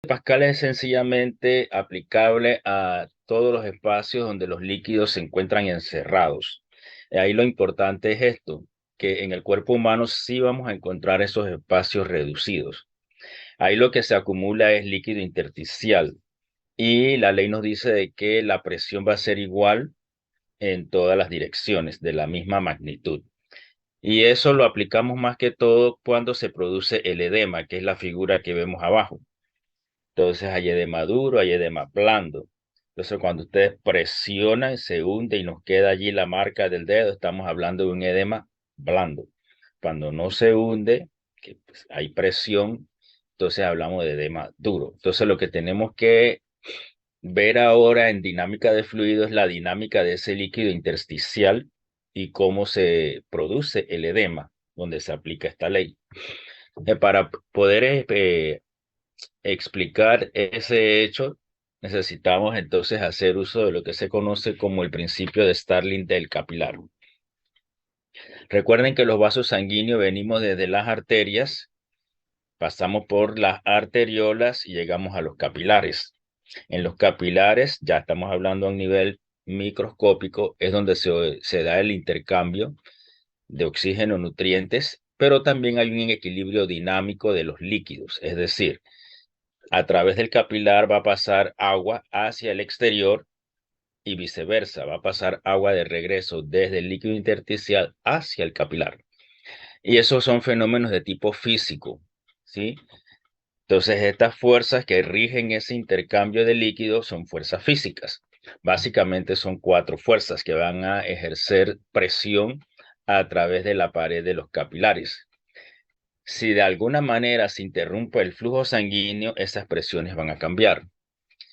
Pascal es sencillamente aplicable a todos los espacios donde los líquidos se encuentran encerrados. Ahí lo importante es esto, que en el cuerpo humano sí vamos a encontrar esos espacios reducidos. Ahí lo que se acumula es líquido intersticial y la ley nos dice de que la presión va a ser igual en todas las direcciones, de la misma magnitud. Y eso lo aplicamos más que todo cuando se produce el edema, que es la figura que vemos abajo. Entonces hay edema duro, hay edema blando. Entonces cuando ustedes presionan, se hunde y nos queda allí la marca del dedo, estamos hablando de un edema blando. Cuando no se hunde, que pues, hay presión, entonces hablamos de edema duro. Entonces lo que tenemos que ver ahora en dinámica de fluido es la dinámica de ese líquido intersticial y cómo se produce el edema, donde se aplica esta ley. Para poder explicar ese hecho, necesitamos entonces hacer uso de lo que se conoce como el principio de Starling del capilar. Recuerden que los vasos sanguíneos venimos desde las arterias, pasamos por las arteriolas y llegamos a los capilares. En los capilares, ya estamos hablando a un nivel microscópico, es donde se da el intercambio de oxígeno, nutrientes, pero también hay un equilibrio dinámico de los líquidos, es decir, a través del capilar va a pasar agua hacia el exterior y viceversa, va a pasar agua de regreso desde el líquido intersticial hacia el capilar. Y esos son fenómenos de tipo físico, ¿sí? Entonces, estas fuerzas que rigen ese intercambio de líquidos son fuerzas físicas. Básicamente son cuatro fuerzas que van a ejercer presión a través de la pared de los capilares. Si de alguna manera se interrumpe el flujo sanguíneo, esas presiones van a cambiar.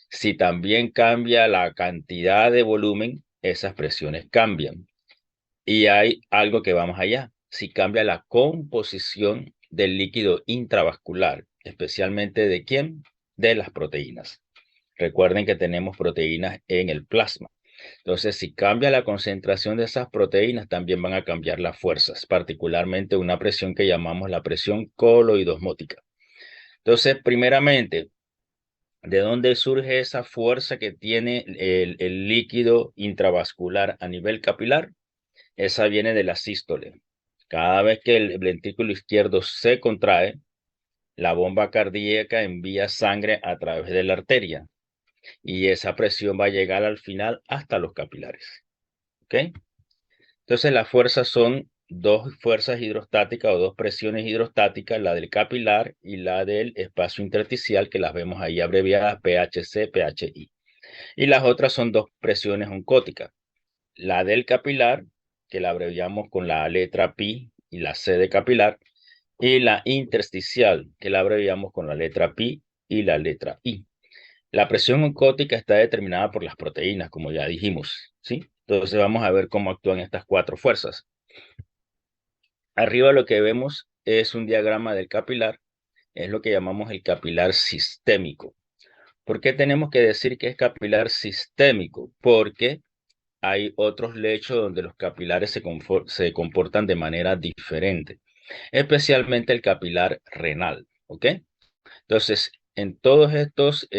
Si también cambia la cantidad de volumen, esas presiones cambian. Y hay algo que va más allá. Si cambia la composición del líquido intravascular, especialmente ¿de quién? De las proteínas. Recuerden que tenemos proteínas en el plasma. Entonces, si cambia la concentración de esas proteínas, también van a cambiar las fuerzas, particularmente una presión que llamamos la presión coloidosmótica. Entonces, primeramente, ¿de dónde surge esa fuerza que tiene el líquido intravascular a nivel capilar? Esa viene de la sístole. Cada vez que el ventrículo izquierdo se contrae, la bomba cardíaca envía sangre a través de la arteria y esa presión va a llegar al final hasta los capilares. ¿Ok? Entonces las fuerzas son dos fuerzas hidrostáticas o dos presiones hidrostáticas, la del capilar y la del espacio intersticial, que las vemos ahí abreviadas PHC, PHI. Y las otras son dos presiones oncóticas, la del capilar, que la abreviamos con la letra pi y la C de capilar, y la intersticial, que la abreviamos con la letra pi y la letra I. La presión oncótica está determinada por las proteínas, como ya dijimos, ¿sí? Entonces vamos a ver cómo actúan estas cuatro fuerzas. Arriba lo que vemos es un diagrama del capilar, es lo que llamamos el capilar sistémico. ¿Por qué tenemos que decir que es capilar sistémico? Porque hay otros lechos donde los capilares se comportan de manera diferente, especialmente el capilar renal, ¿ok? Entonces, en todos estos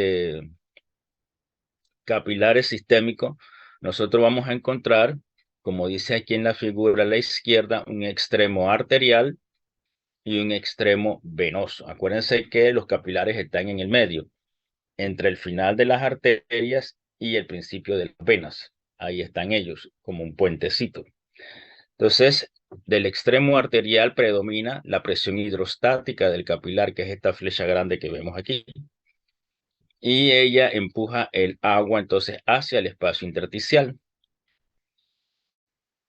capilares sistémicos, nosotros vamos a encontrar, como dice aquí en la figura a la izquierda, un extremo arterial y un extremo venoso. Acuérdense que los capilares están en el medio, entre el final de las arterias y el principio de las venas. Ahí están ellos, como un puentecito. Entonces, del extremo arterial predomina la presión hidrostática del capilar, que es esta flecha grande que vemos aquí. Y ella empuja el agua entonces hacia el espacio intersticial.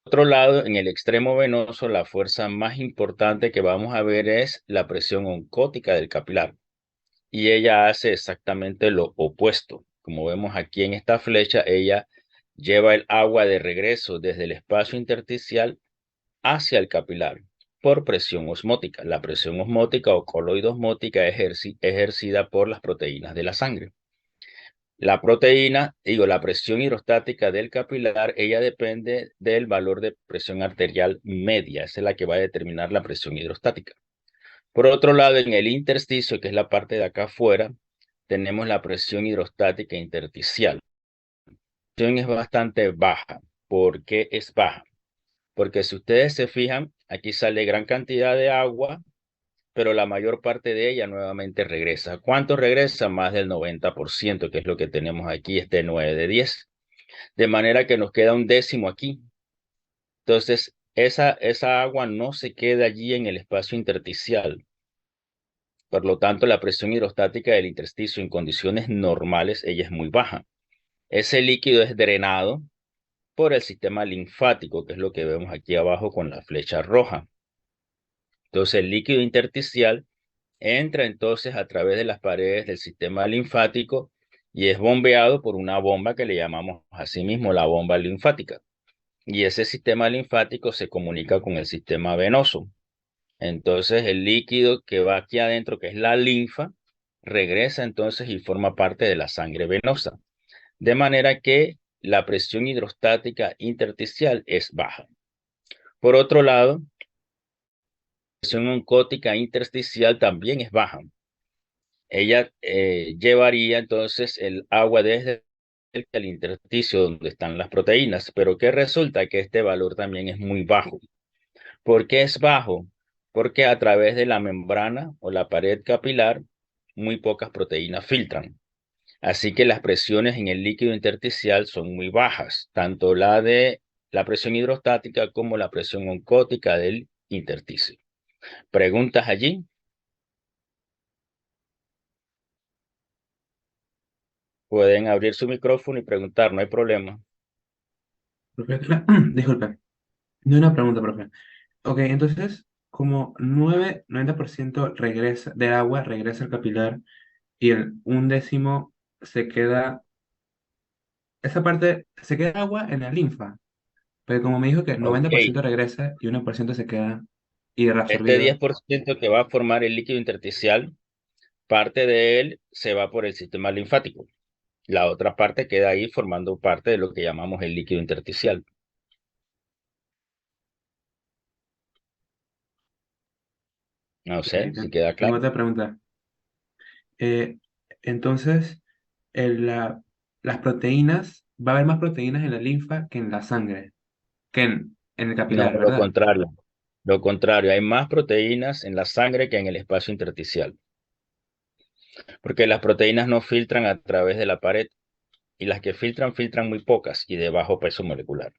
Por otro lado, en el extremo venoso, la fuerza más importante que vamos a ver es la presión oncótica del capilar. Y ella hace exactamente lo opuesto. Como vemos aquí en esta flecha, ella lleva el agua de regreso desde el espacio intersticial hacia el capilar por presión osmótica. La presión osmótica o coloidosmótica es ejercida por las proteínas de la sangre. La presión hidrostática del capilar, ella depende del valor de presión arterial media. Esa es la que va a determinar la presión hidrostática. Por otro lado, en el intersticio, que es la parte de acá afuera, tenemos la presión hidrostática intersticial. La presión es bastante baja. ¿Por qué es baja? Porque si ustedes se fijan, aquí sale gran cantidad de agua, pero la mayor parte de ella nuevamente regresa. ¿Cuánto regresa? Más del 90%, que es lo que tenemos aquí, este 9 de 10. De manera que nos queda un décimo aquí. Entonces, esa agua no se queda allí en el espacio intersticial. Por lo tanto, la presión hidrostática del intersticio en condiciones normales, ella es muy baja. Ese líquido es drenado por el sistema linfático, que es lo que vemos aquí abajo con la flecha roja. Entonces, el líquido intersticial entra entonces a través de las paredes del sistema linfático y es bombeado por una bomba que le llamamos así mismo la bomba linfática. Y ese sistema linfático se comunica con el sistema venoso. Entonces, el líquido que va aquí adentro, que es la linfa, regresa entonces y forma parte de la sangre venosa. De manera que la presión hidrostática intersticial es baja. Por otro lado, la presión oncótica intersticial también es baja. Ella llevaría entonces el agua desde el intersticio donde están las proteínas, pero ¿qué resulta? Que este valor también es muy bajo. ¿Por qué es bajo? Porque a través de la membrana o la pared capilar, muy pocas proteínas filtran. Así que las presiones en el líquido intersticial son muy bajas, tanto la de la presión hidrostática como la presión oncótica del intersticio. ¿Preguntas allí? Pueden abrir su micrófono y preguntar, no hay problema. Profe, disculpe, no una pregunta, profe. Ok, entonces, como 90% regresa, del agua regresa al capilar y un décimo se queda, esa parte, se queda agua en la linfa, pero como me dijo que Ok, 90% regresa y 1% se queda y este reabsorbido, 10% que va a formar el líquido intersticial, parte de él se va por el sistema linfático. La otra parte queda ahí formando parte de lo que llamamos el líquido intersticial. No ok, sé si queda tengo claro. otra pregunta. Eh, entonces, en las proteínas, va a haber más proteínas en la linfa que en la sangre, que en el No, capilar, lo ¿verdad? contrario. Lo contrario, hay más proteínas en la sangre que en el espacio intersticial, porque las proteínas no filtran a través de la pared y las que filtran, filtran muy pocas y de bajo peso molecular.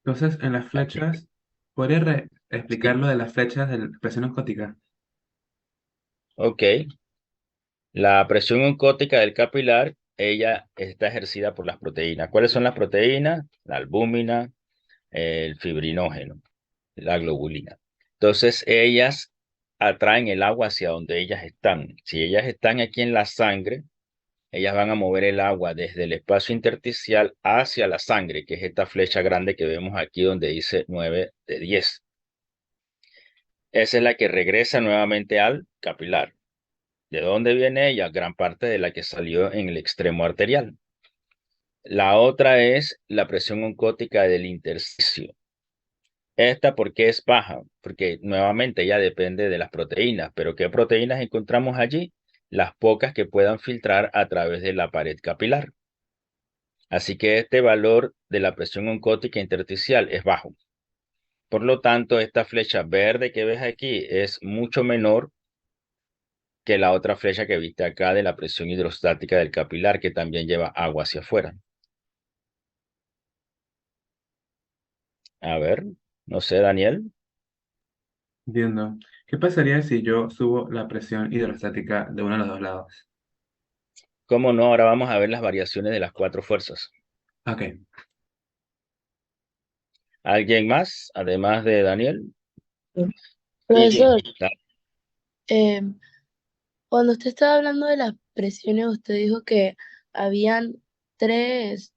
Entonces, en las Aquí. flechas, ¿podría explicar Sí, lo de las flechas de la presión oscótica? ok. La presión oncótica del capilar, ella está ejercida por las proteínas. ¿Cuáles son las proteínas? La albúmina, el fibrinógeno, la globulina. Entonces, ellas atraen el agua hacia donde ellas están. Si ellas están aquí en la sangre, ellas van a mover el agua desde el espacio intersticial hacia la sangre, que es esta flecha grande que vemos aquí donde dice 9 de 10. Esa es la que regresa nuevamente al capilar. ¿De dónde viene ella? Gran parte de la que salió en el extremo arterial. La otra es la presión oncótica del intersticio. Esta, ¿por qué es baja? Porque nuevamente ya depende de las proteínas, pero ¿qué proteínas encontramos allí? Las pocas que puedan filtrar a través de la pared capilar. Así que este valor de la presión oncótica intersticial es bajo. Por lo tanto, esta flecha verde que ves aquí es mucho menor que la otra flecha que viste acá de la presión hidrostática del capilar, que también lleva agua hacia afuera. A ver, no sé, Daniel. Entiendo. ¿Qué pasaría si yo subo la presión hidrostática de uno de los dos lados? ¿Cómo no? Ahora vamos a ver las variaciones de las cuatro fuerzas. Ok, ¿Alguien más, además de Daniel? Lili. Profesor, eh, cuando usted estaba hablando de las presiones, usted dijo que habían tres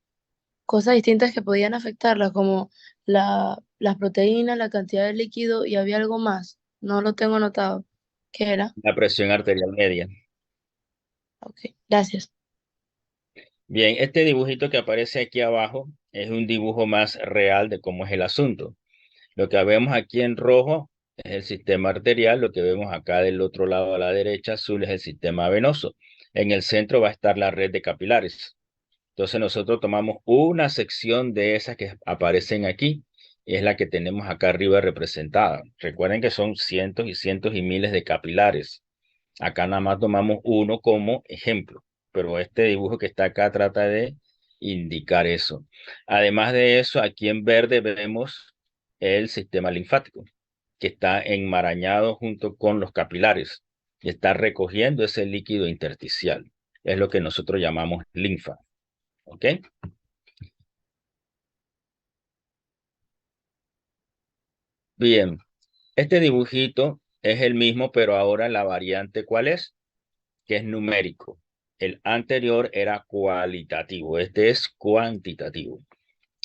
cosas distintas que podían afectarlas, como las proteínas, la cantidad de líquido y había algo más. No lo tengo anotado. ¿Qué era? La presión arterial media. Ok, gracias. Bien, este dibujito que aparece aquí abajo es un dibujo más real de cómo es el asunto. Lo que vemos aquí en rojo es el sistema arterial, lo que vemos acá del otro lado a la derecha, azul, es el sistema venoso. En el centro va a estar la red de capilares. Entonces nosotros tomamos una sección de esas que aparecen aquí, y es la que tenemos acá arriba representada. Recuerden que son cientos y miles de capilares. Acá nada más tomamos uno como ejemplo, pero este dibujo que está acá trata de indicar eso. Además de eso, aquí en verde vemos el sistema linfático, que está enmarañado junto con los capilares y está recogiendo ese líquido intersticial. Es lo que nosotros llamamos linfa. ¿Ok? Bien, este dibujito es el mismo, pero ahora la variante, ¿cuál es? Que es numérico. El anterior era cualitativo, este es cuantitativo.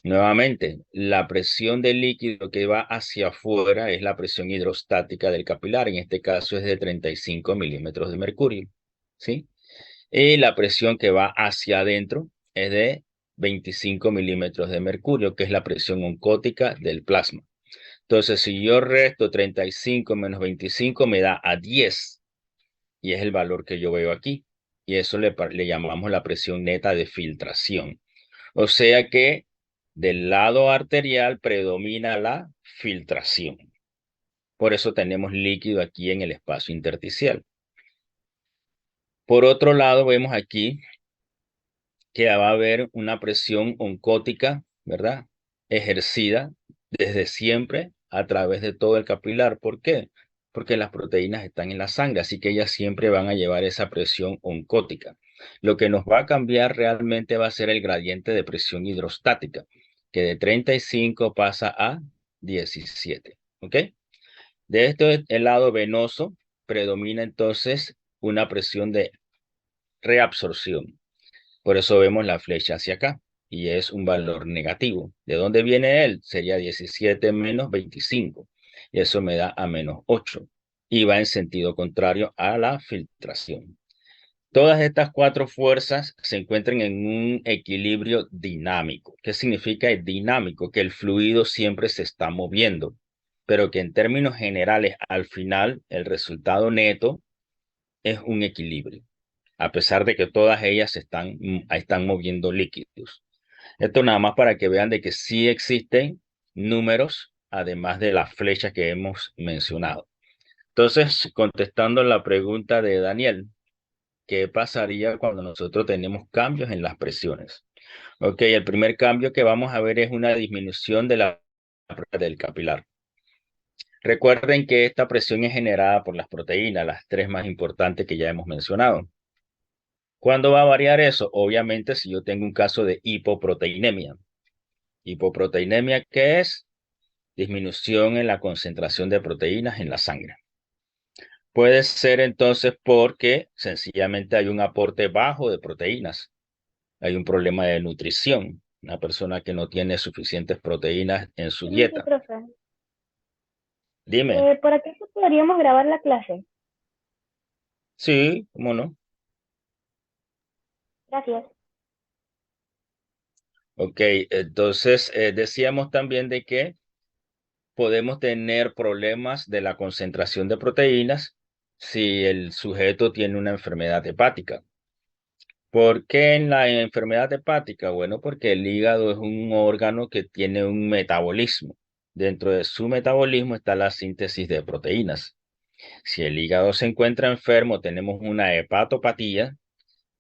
Nuevamente, la presión del líquido que va hacia afuera es la presión hidrostática del capilar, en este caso es de 35 milímetros de mercurio, ¿sí? Y la presión que va hacia adentro es de 25 milímetros de mercurio, que es la presión oncótica del plasma. Entonces, si yo resto 35 menos 25 me da a 10, y es el valor que yo veo aquí. Y eso le llamamos la presión neta de filtración. O sea que del lado arterial predomina la filtración. Por eso tenemos líquido aquí en el espacio intersticial. Por otro lado, vemos aquí que va a haber una presión oncótica, ¿verdad? Ejercida desde siempre a través de todo el capilar. ¿Por qué? Porque las proteínas están en la sangre, así que ellas siempre van a llevar esa presión oncótica. Lo que nos va a cambiar realmente va a ser el gradiente de presión hidrostática, que de 35 pasa a 17. ¿Ok? De este el lado venoso predomina entonces una presión de reabsorción. Por eso vemos la flecha hacia acá y es un valor negativo. ¿De dónde viene él? Sería 17 menos 25. Y eso me da a menos 8. Y va en sentido contrario a la filtración. Todas estas cuatro fuerzas se encuentran en un equilibrio dinámico. ¿Qué significa dinámico? Que el fluido siempre se está moviendo, pero que en términos generales, al final, el resultado neto es un equilibrio, a pesar de que todas ellas están moviendo líquidos. Esto nada más para que vean de que sí existen números, además de las flechas que hemos mencionado. Entonces, contestando la pregunta de Daniel, ¿qué pasaría cuando nosotros tenemos cambios en las presiones? Ok, el primer cambio que vamos a ver es una disminución de la del capilar. Recuerden que esta presión es generada por las proteínas, las tres más importantes que ya hemos mencionado. ¿Cuándo va a variar eso? Obviamente si yo tengo un caso de hipoproteinemia. Hipoproteinemia, ¿qué es? Disminución en la concentración de proteínas en la sangre. Puede ser entonces porque sencillamente hay un aporte bajo de proteínas. Hay un problema de nutrición. Una persona que no tiene suficientes proteínas en su Sí, dieta. profe. Dime. ¿Por aquí podríamos grabar la clase? Sí, ¿cómo no? Gracias. Ok, entonces decíamos también de que podemos tener problemas de la concentración de proteínas si el sujeto tiene una enfermedad hepática. ¿Por qué en la enfermedad hepática? Bueno, porque el hígado es un órgano que tiene un metabolismo. Dentro de su metabolismo está la síntesis de proteínas. Si el hígado se encuentra enfermo, tenemos una hepatopatía,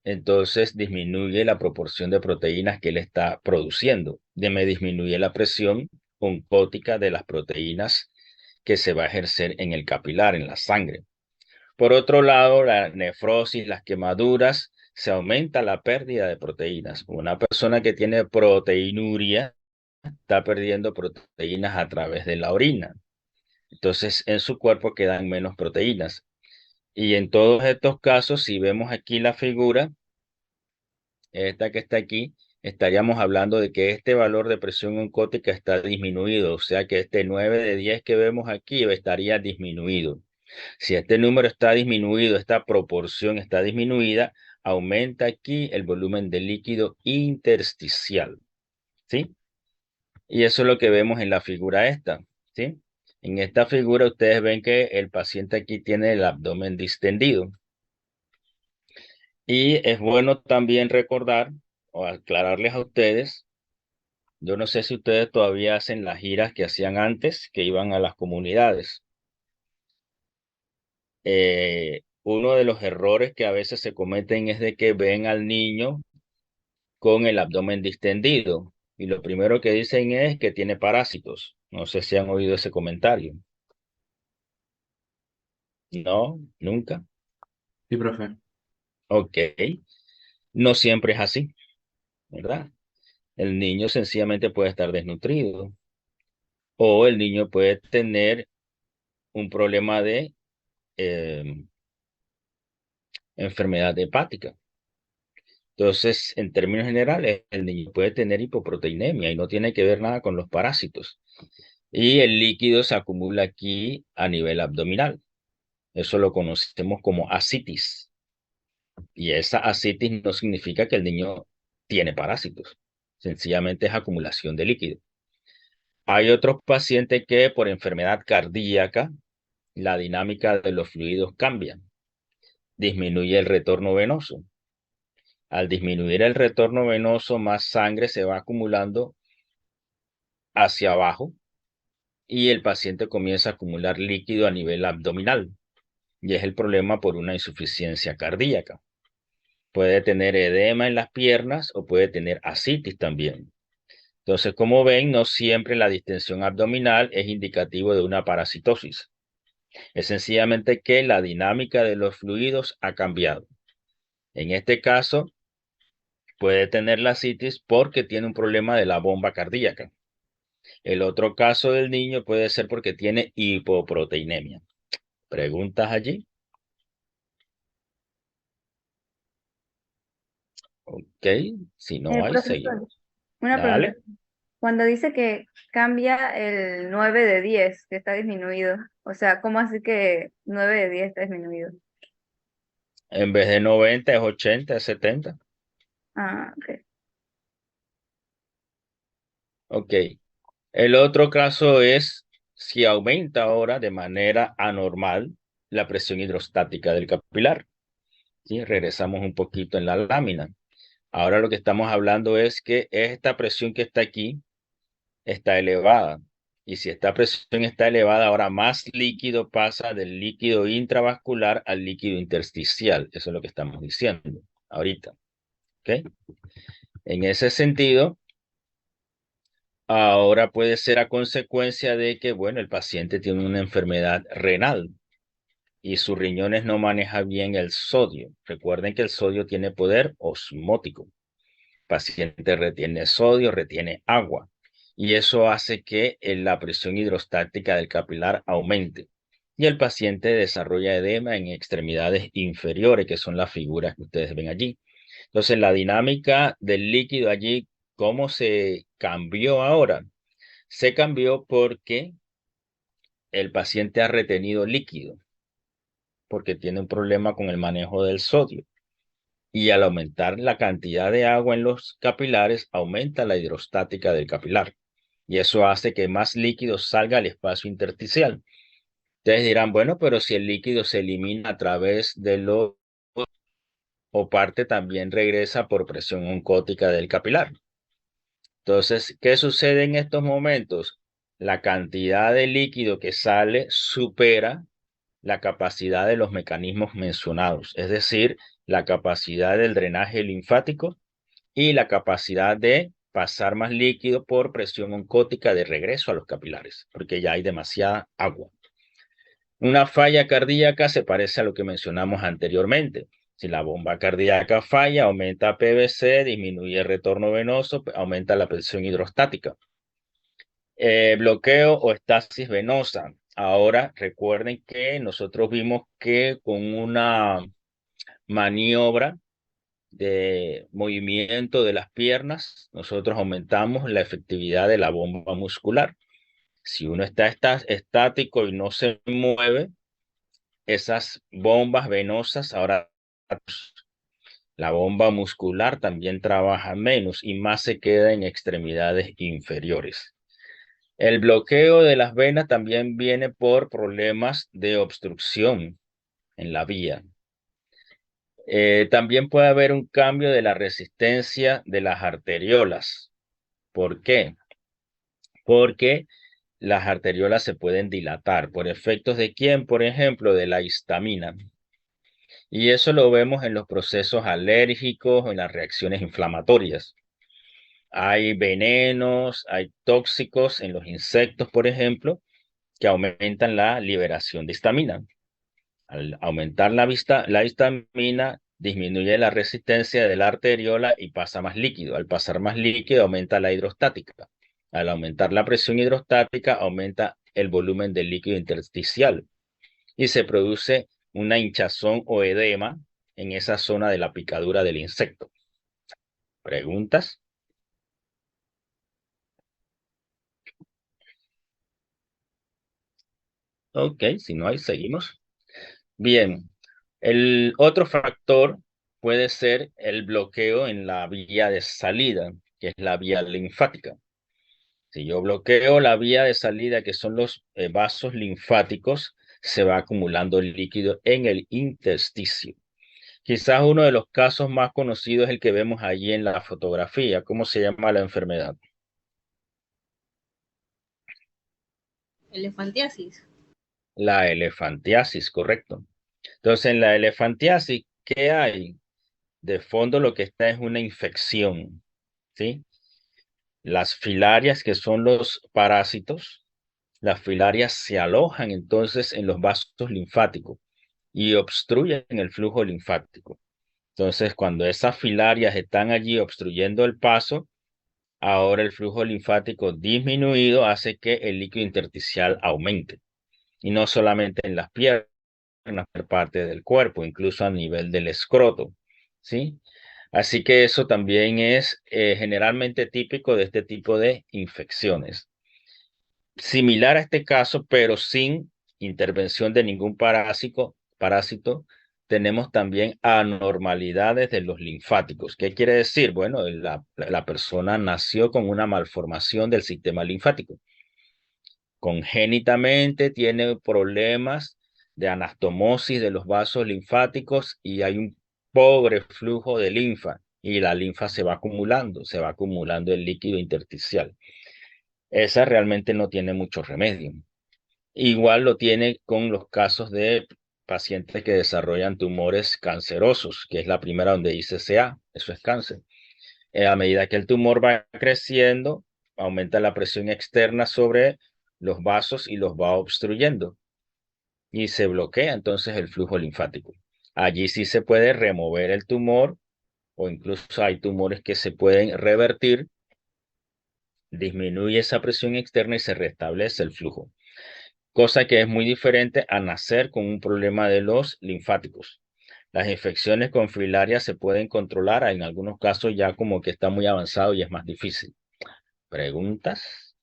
entonces disminuye la proporción de proteínas que él está produciendo. Me disminuye la presión oncótica de las proteínas que se va a ejercer en el capilar, en la sangre. Por otro lado, la nefrosis, las quemaduras, se aumenta la pérdida de proteínas. Una persona que tiene proteinuria está perdiendo proteínas a través de la orina. Entonces, en su cuerpo quedan menos proteínas. Y en todos estos casos, si vemos aquí la figura, esta que está aquí, estaríamos hablando de que este valor de presión oncótica está disminuido, o sea que este 9 de 10 que vemos aquí estaría disminuido. Si este número está disminuido, esta proporción está disminuida, aumenta aquí el volumen de líquido intersticial, ¿sí? Y eso es lo que vemos en la figura esta, ¿sí? En esta figura ustedes ven que el paciente aquí tiene el abdomen distendido. Y es bueno también recordar o aclararles a ustedes, yo no sé si ustedes todavía hacen las giras que hacían antes, que iban a las comunidades. Uno de los errores que a veces se cometen es de que ven al niño con el abdomen distendido y lo primero que dicen es que tiene parásitos. No sé si han oído ese comentario. No, nunca. Sí, profe. Ok. No siempre es así, ¿verdad? El niño sencillamente puede estar desnutrido o el niño puede tener un problema de enfermedad hepática. Entonces, en términos generales, el niño puede tener hipoproteinemia y no tiene que ver nada con los parásitos. Y el líquido se acumula aquí a nivel abdominal. Eso lo conocemos como ascitis. Y esa ascitis no significa que el niño tiene parásitos. Sencillamente es acumulación de líquido. Hay otros pacientes que por enfermedad cardíaca, la dinámica de los fluidos cambia. Disminuye el retorno venoso. Al disminuir el retorno venoso, más sangre se va acumulando hacia abajo y el paciente comienza a acumular líquido a nivel abdominal. Y es el problema por una insuficiencia cardíaca. Puede tener edema en las piernas o puede tener ascitis también. Entonces, como ven, no siempre la distensión abdominal es indicativo de una parasitosis. Es sencillamente que la dinámica de los fluidos ha cambiado. En este caso, puede tener la ascitis porque tiene un problema de la bomba cardíaca. El otro caso del niño puede ser porque tiene hipoproteinemia. ¿Preguntas allí? Ok, si no hay, Profesor, seguimos. una pregunta. Dale. Cuando dice que cambia el 9 de 10 que está disminuido, o sea, ¿cómo así que 9 de 10 está disminuido? En vez de 90 es 80, es 70. Ah, ok. Ok. El otro caso es si aumenta ahora de manera anormal la presión hidrostática del capilar. ¿Sí? Regresamos un poquito en la lámina. Ahora lo que estamos hablando es que esta presión que está aquí está elevada. Y si esta presión está elevada, ahora más líquido pasa del líquido intravascular al líquido intersticial. Eso es lo que estamos diciendo ahorita. ¿Ok? En ese sentido, ahora puede ser a consecuencia de que, bueno, el paciente tiene una enfermedad renal y sus riñones no manejan bien el sodio. Recuerden que el sodio tiene poder osmótico. El paciente retiene sodio, retiene agua. Y eso hace que la presión hidrostática del capilar aumente. Y el paciente desarrolla edema en extremidades inferiores, que son las figuras que ustedes ven allí. Entonces, la dinámica del líquido allí, ¿cómo se cambió ahora? Se cambió porque el paciente ha retenido líquido, porque tiene un problema con el manejo del sodio. Y al aumentar la cantidad de agua en los capilares, aumenta la hidrostática del capilar. Y eso hace que más líquido salga al espacio intersticial. Ustedes dirán, bueno, pero si el líquido se elimina a través de lo o parte también regresa por presión oncótica del capilar. Entonces, ¿qué sucede en estos momentos? La cantidad de líquido que sale supera la capacidad de los mecanismos mencionados, es decir, la capacidad del drenaje linfático y la capacidad de pasar más líquido por presión oncótica de regreso a los capilares, porque ya hay demasiada agua. Una falla cardíaca se parece a lo que mencionamos anteriormente. Si la bomba cardíaca falla, aumenta PVC, disminuye el retorno venoso, aumenta la presión hidrostática. Bloqueo o estasis venosa. Ahora recuerden que nosotros vimos que con una maniobra de movimiento de las piernas, nosotros aumentamos la efectividad de la bomba muscular. Si uno está estático y no se mueve, esas bombas venosas ahora la bomba muscular también trabaja menos y más se queda en extremidades inferiores. El bloqueo de las venas también viene por problemas de obstrucción en la vía. También puede haber un cambio de la resistencia de las arteriolas. ¿Por qué? Porque las arteriolas se pueden dilatar. ¿Por efectos de quién? Por ejemplo, de la histamina. Y eso lo vemos en los procesos alérgicos o en las reacciones inflamatorias. Hay venenos, hay tóxicos en los insectos, por ejemplo, que aumentan la liberación de histamina. Al aumentar la histamina, disminuye la resistencia de la arteriola y pasa más líquido. Al pasar más líquido, aumenta la hidrostática. Al aumentar la presión hidrostática, aumenta el volumen del líquido intersticial y se produce una hinchazón o edema en esa zona de la picadura del insecto. ¿Preguntas? Ok, si no hay, seguimos. Bien, el otro factor puede ser el bloqueo en la vía de salida, que es la vía linfática. Si yo bloqueo la vía de salida, que son los vasos linfáticos, se va acumulando el líquido en el intersticio. Quizás uno de los casos más conocidos es el que vemos allí en la fotografía. ¿Cómo se llama la enfermedad? Elefantiasis. La elefantiasis, correcto. Entonces, en la elefantiasis, ¿qué hay? De fondo lo que está es una infección, ¿sí? Las filarias, que son los parásitos, las filarias se alojan entonces en los vasos linfáticos y obstruyen el flujo linfático. Entonces, cuando esas filarias están allí obstruyendo el paso, ahora el flujo linfático disminuido hace que el líquido intersticial aumente. Y no solamente en las piernas, parte del cuerpo, incluso a nivel del escroto, ¿sí? Así que eso también es generalmente típico de este tipo de infecciones. Similar a este caso, pero sin intervención de ningún parásito, tenemos también anormalidades de los linfáticos. ¿Qué quiere decir? Bueno, la persona nació con una malformación del sistema linfático. Congénitamente tiene problemas de anastomosis de los vasos linfáticos y hay un pobre flujo de linfa y la linfa se va acumulando el líquido intersticial. Esa realmente no tiene mucho remedio. Igual lo tiene con los casos de pacientes que desarrollan tumores cancerosos, que es la primera donde dice CA, eso es cáncer. A medida que el tumor va creciendo, aumenta la presión externa sobre los vasos y los va obstruyendo y se bloquea entonces el flujo linfático. Allí sí se puede remover el tumor o incluso hay tumores que se pueden revertir, disminuye esa presión externa y se restablece el flujo, cosa que es muy diferente a nacer con un problema de los linfáticos. Las infecciones con filarias se pueden controlar, en algunos casos ya como que está muy avanzado y es más difícil. ¿Preguntas?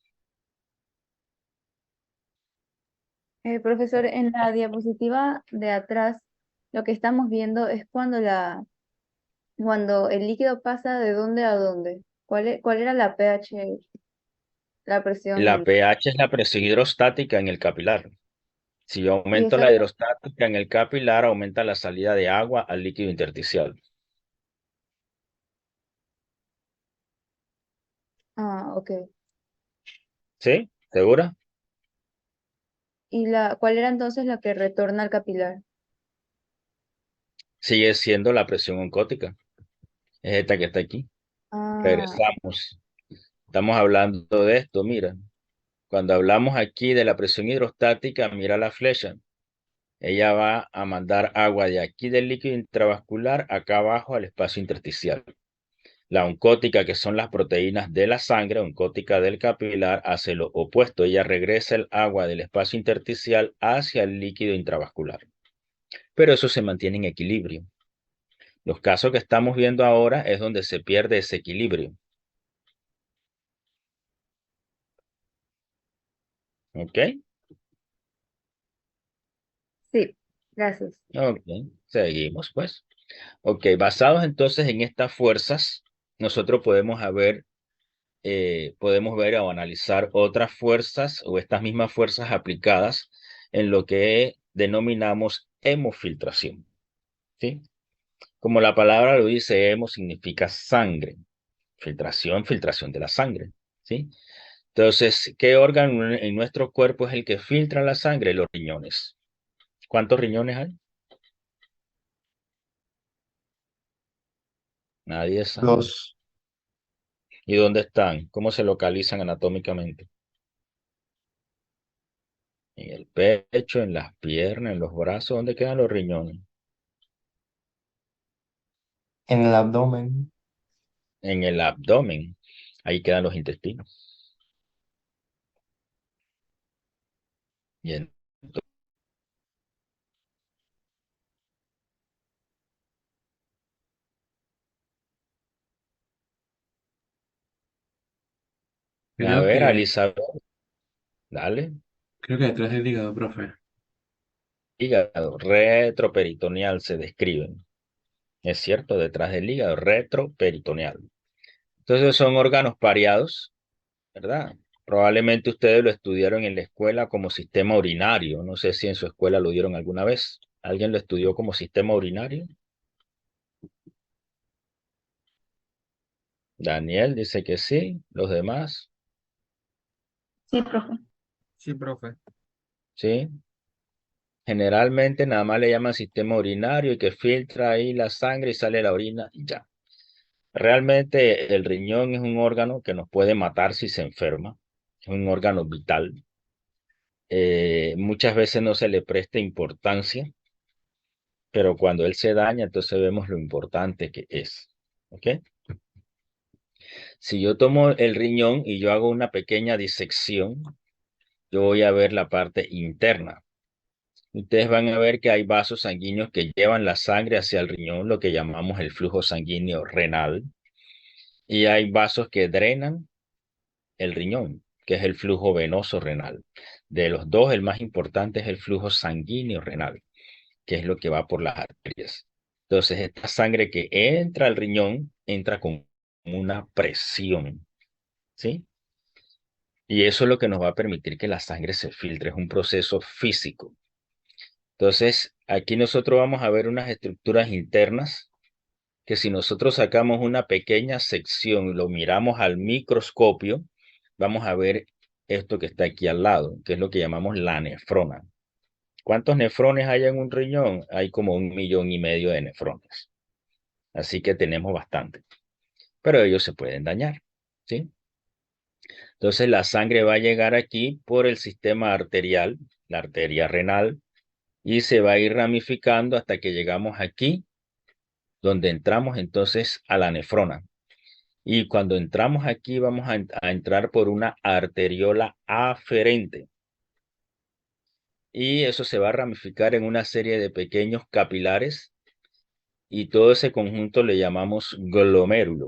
Profesor, en la diapositiva de atrás, lo que estamos viendo es cuando el líquido pasa de dónde a dónde. ¿Cuál era la pH, la presión? La pH es la presión hidrostática en el capilar. Si yo Y aumento esa, la hidrostática en el capilar, aumenta la salida de agua al líquido intersticial. ok. ¿Sí? ¿Segura? ¿Y cuál era entonces la que retorna al capilar? Sigue siendo la presión oncótica. Es esta que está aquí. Ah, Regresamos. Estamos hablando de esto, mira. Cuando hablamos aquí de la presión hidrostática, mira la flecha. Ella va a mandar agua de aquí del líquido intravascular acá abajo al espacio intersticial. La oncótica, que son las proteínas de la sangre, oncótica del capilar, hace lo opuesto. Ella regresa el agua del espacio intersticial hacia el líquido intravascular. Pero eso se mantiene en equilibrio. Los casos que estamos viendo ahora es donde se pierde ese equilibrio. ¿Ok? sí, gracias. Ok, seguimos pues. Ok, basados entonces en estas fuerzas, nosotros podemos haber podemos ver o analizar otras fuerzas o estas mismas fuerzas aplicadas en lo que denominamos hemofiltración, ¿sí? Como la palabra lo dice, hemo significa sangre, filtración, filtración de la sangre, ¿sí? Entonces, ¿qué órgano en nuestro cuerpo es el que filtra la sangre? Los riñones. ¿Cuántos riñones hay? Nadie sabe. Dos. ¿Y dónde están? ¿Cómo se localizan anatómicamente? En el pecho, en las piernas, en los brazos. ¿Dónde quedan los riñones? En el abdomen. En el abdomen. Ahí quedan los intestinos. Y a Creo ver, que, Elizabeth, dale. creo que detrás del hígado, profe. Hígado retroperitoneal se describen. Es cierto, detrás del hígado retroperitoneal. Entonces son órganos pareados, ¿verdad? Probablemente ustedes lo estudiaron en la escuela como sistema urinario. No sé si en su escuela lo dieron alguna vez. ¿Alguien lo estudió como sistema urinario? Daniel dice que sí. ¿Los demás? Sí, profe. Sí, profe. Sí. Generalmente nada más le llaman sistema urinario y que filtra ahí la sangre y sale la orina y ya. Realmente el riñón es un órgano que nos puede matar si se enferma. Es un órgano vital. Muchas veces no se le presta importancia, pero cuando él se daña, entonces vemos lo importante que es. ¿Ok? Si yo tomo el riñón y yo hago una pequeña disección, yo voy a ver la parte interna. Ustedes van a ver que hay vasos sanguíneos que llevan la sangre hacia el riñón, lo que llamamos el flujo sanguíneo renal, y hay vasos que drenan el riñón, que es el flujo venoso renal. De los dos, el más importante es el flujo sanguíneo renal, que es lo que va por las arterias. Entonces, esta sangre que entra al riñón entra con una presión, ¿sí? Y eso es lo que nos va a permitir que la sangre se filtre, es un proceso físico. Entonces, aquí nosotros vamos a ver unas estructuras internas que si nosotros sacamos una pequeña sección y lo miramos al microscopio, vamos a ver esto que está aquí al lado, que es lo que llamamos la nefrona. ¿Cuántos nefrones hay en un riñón? Hay como 1,5 millones de nefrones. Así que tenemos bastante. Pero ellos se pueden dañar, ¿sí? Entonces la sangre va a llegar aquí por el sistema arterial, la arteria renal, y se va a ir ramificando hasta que llegamos aquí, donde entramos entonces a la nefrona. Y cuando entramos aquí vamos a entrar por una arteriola aferente. Y eso se va a ramificar en una serie de pequeños capilares y todo ese conjunto le llamamos glomérulo.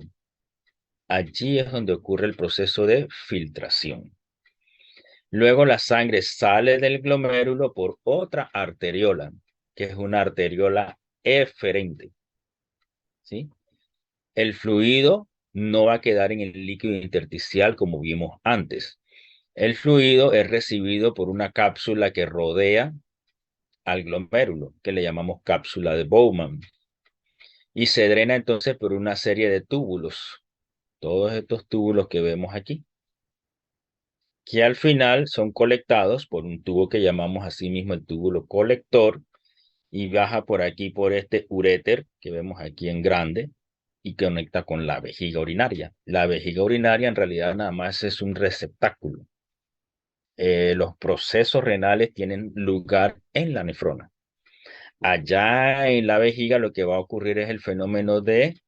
Allí es donde ocurre el proceso de filtración. Luego la sangre sale del glomérulo por otra arteriola, que es una arteriola eferente, ¿sí? El fluido no va a quedar en el líquido intersticial como vimos antes. El fluido es recibido por una cápsula que rodea al glomérulo, que le llamamos cápsula de Bowman, y se drena entonces por una serie de túbulos, todos estos túbulos que vemos aquí, que al final son colectados por un tubo que llamamos así mismo el túbulo colector, y baja por aquí por este uréter que vemos aquí en grande, y conecta con la vejiga urinaria. La vejiga urinaria en realidad nada más es un receptáculo. Los procesos renales tienen lugar en la nefrona. Allá en la vejiga lo que va a ocurrir es el fenómeno de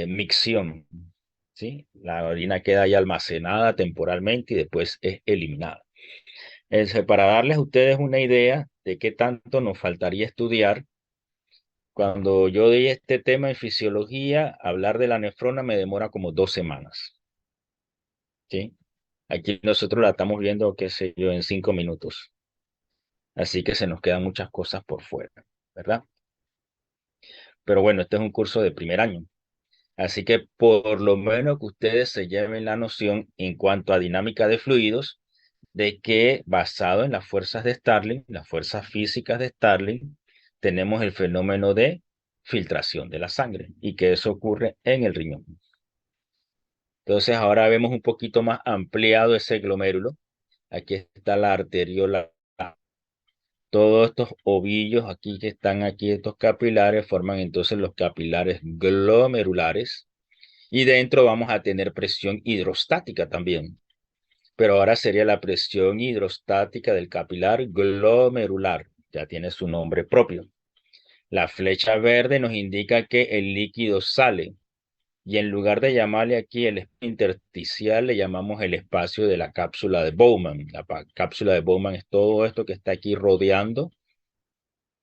micción, ¿sí? La orina queda ahí almacenada temporalmente y después es eliminada. Para darles a ustedes una idea de qué tanto nos faltaría estudiar, cuando yo di este tema en fisiología, hablar de la nefrona me demora como 2 semanas, ¿sí? Aquí nosotros la estamos viendo, qué sé yo, en 5 minutos. Así que se nos quedan muchas cosas por fuera, ¿verdad? Pero bueno, este es un curso de primer año. Así que por lo menos que ustedes se lleven la noción en cuanto a dinámica de fluidos, de que basado en las fuerzas de Starling, las fuerzas físicas de Starling, tenemos el fenómeno de filtración de la sangre y que eso ocurre en el riñón. Entonces ahora vemos un poquito más ampliado ese glomérulo. Aquí está la arteriola. Todos estos ovillos aquí que están aquí, estos capilares, forman entonces los capilares glomerulares. Y dentro vamos a tener presión hidrostática también. Pero ahora sería la presión hidrostática del capilar glomerular. Ya tiene su nombre propio. La flecha verde nos indica que el líquido sale. Y en lugar de llamarle aquí el espacio intersticial, le llamamos el espacio de la cápsula de Bowman. La cápsula de Bowman es todo esto que está aquí rodeando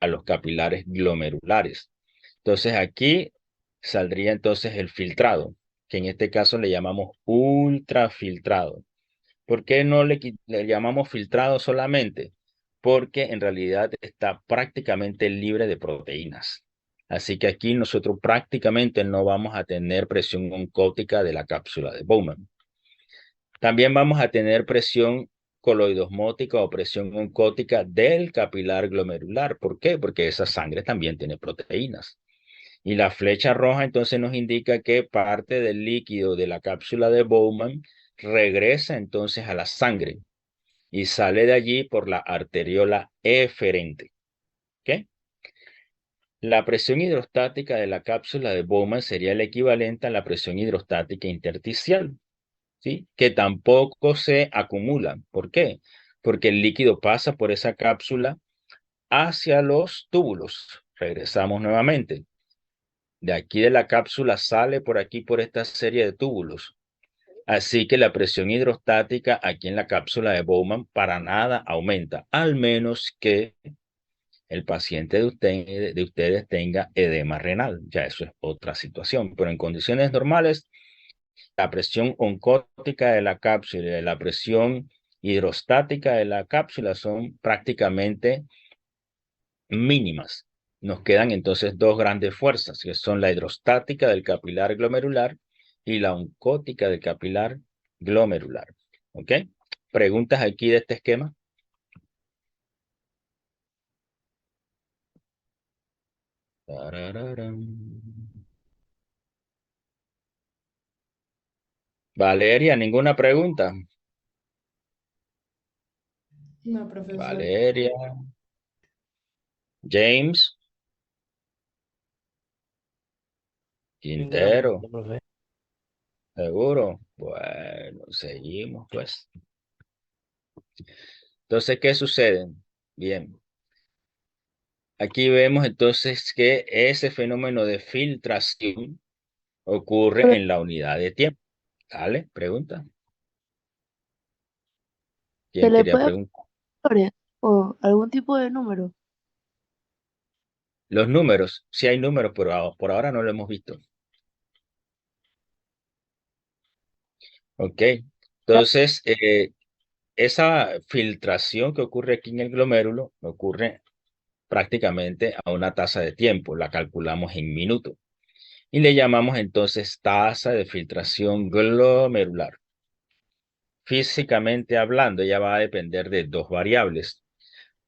a los capilares glomerulares. Entonces aquí saldría entonces el filtrado, que en este caso le llamamos ultrafiltrado. ¿Por qué no le llamamos filtrado solamente? Porque en realidad está prácticamente libre de proteínas. Así que aquí nosotros prácticamente no vamos a tener presión oncótica de la cápsula de Bowman. También vamos a tener presión coloidosmótica o presión oncótica del capilar glomerular. ¿Por qué? Porque esa sangre también tiene proteínas. Y la flecha roja entonces nos indica que parte del líquido de la cápsula de Bowman regresa entonces a la sangre y sale de allí por la arteriola eferente. ¿Ok? La presión hidrostática de la cápsula de Bowman sería el equivalente a la presión hidrostática intersticial, ¿sí? Que tampoco se acumula. ¿Por qué? Porque el líquido pasa por esa cápsula hacia los túbulos. Regresamos nuevamente. De aquí de la cápsula sale por aquí por esta serie de túbulos. Así que la presión hidrostática aquí en la cápsula de Bowman para nada aumenta, al menos que el paciente de ustedes tenga edema renal. Ya eso es otra situación, pero en condiciones normales, la presión oncótica de la cápsula y la presión hidrostática de la cápsula son prácticamente mínimas. Nos quedan entonces dos grandes fuerzas, que son la hidrostática del capilar glomerular y la oncótica del capilar glomerular. ¿Ok? ¿Preguntas aquí de este esquema? Tarararán. Valeria, ¿ninguna pregunta? No, profesor. Valeria. James. Quintero. profe. ¿Seguro? Bueno, seguimos pues. Entonces, ¿qué sucede? Bien. Aquí vemos entonces que ese fenómeno de filtración ocurre en la unidad de tiempo. Dale, pregunta. ¿Se ¿Quién le quería puede preguntar? poner o algún tipo de número? Los números, sí hay números, pero por ahora no lo hemos visto. Ok. Entonces, esa filtración que ocurre aquí en el glomérulo ocurre prácticamente a una tasa de tiempo, la calculamos en minutos. Y le llamamos entonces tasa de filtración glomerular. Físicamente hablando, ella va a depender de dos variables.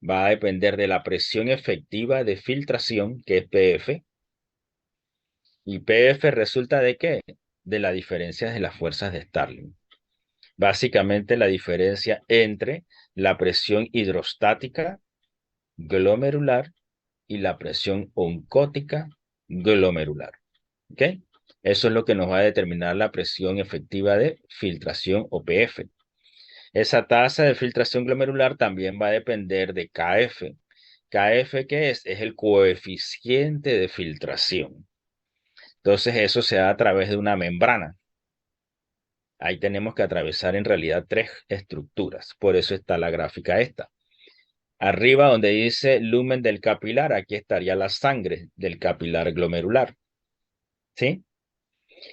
Va a depender de la presión efectiva de filtración, que es PF. ¿Y PF resulta de qué? De la diferencia de las fuerzas de Starling. Básicamente la diferencia entre la presión hidrostática glomerular y la presión oncótica glomerular. ¿Ok? Eso es lo que nos va a determinar la presión efectiva de filtración o PF. Esa tasa de filtración glomerular también va a depender de KF. ¿KF qué es? Es el coeficiente de filtración. Entonces eso se da a través de una membrana. Ahí tenemos que atravesar en realidad tres estructuras. Por eso está la gráfica esta. Arriba donde dice lumen del capilar, aquí estaría la sangre del capilar glomerular. ¿Sí?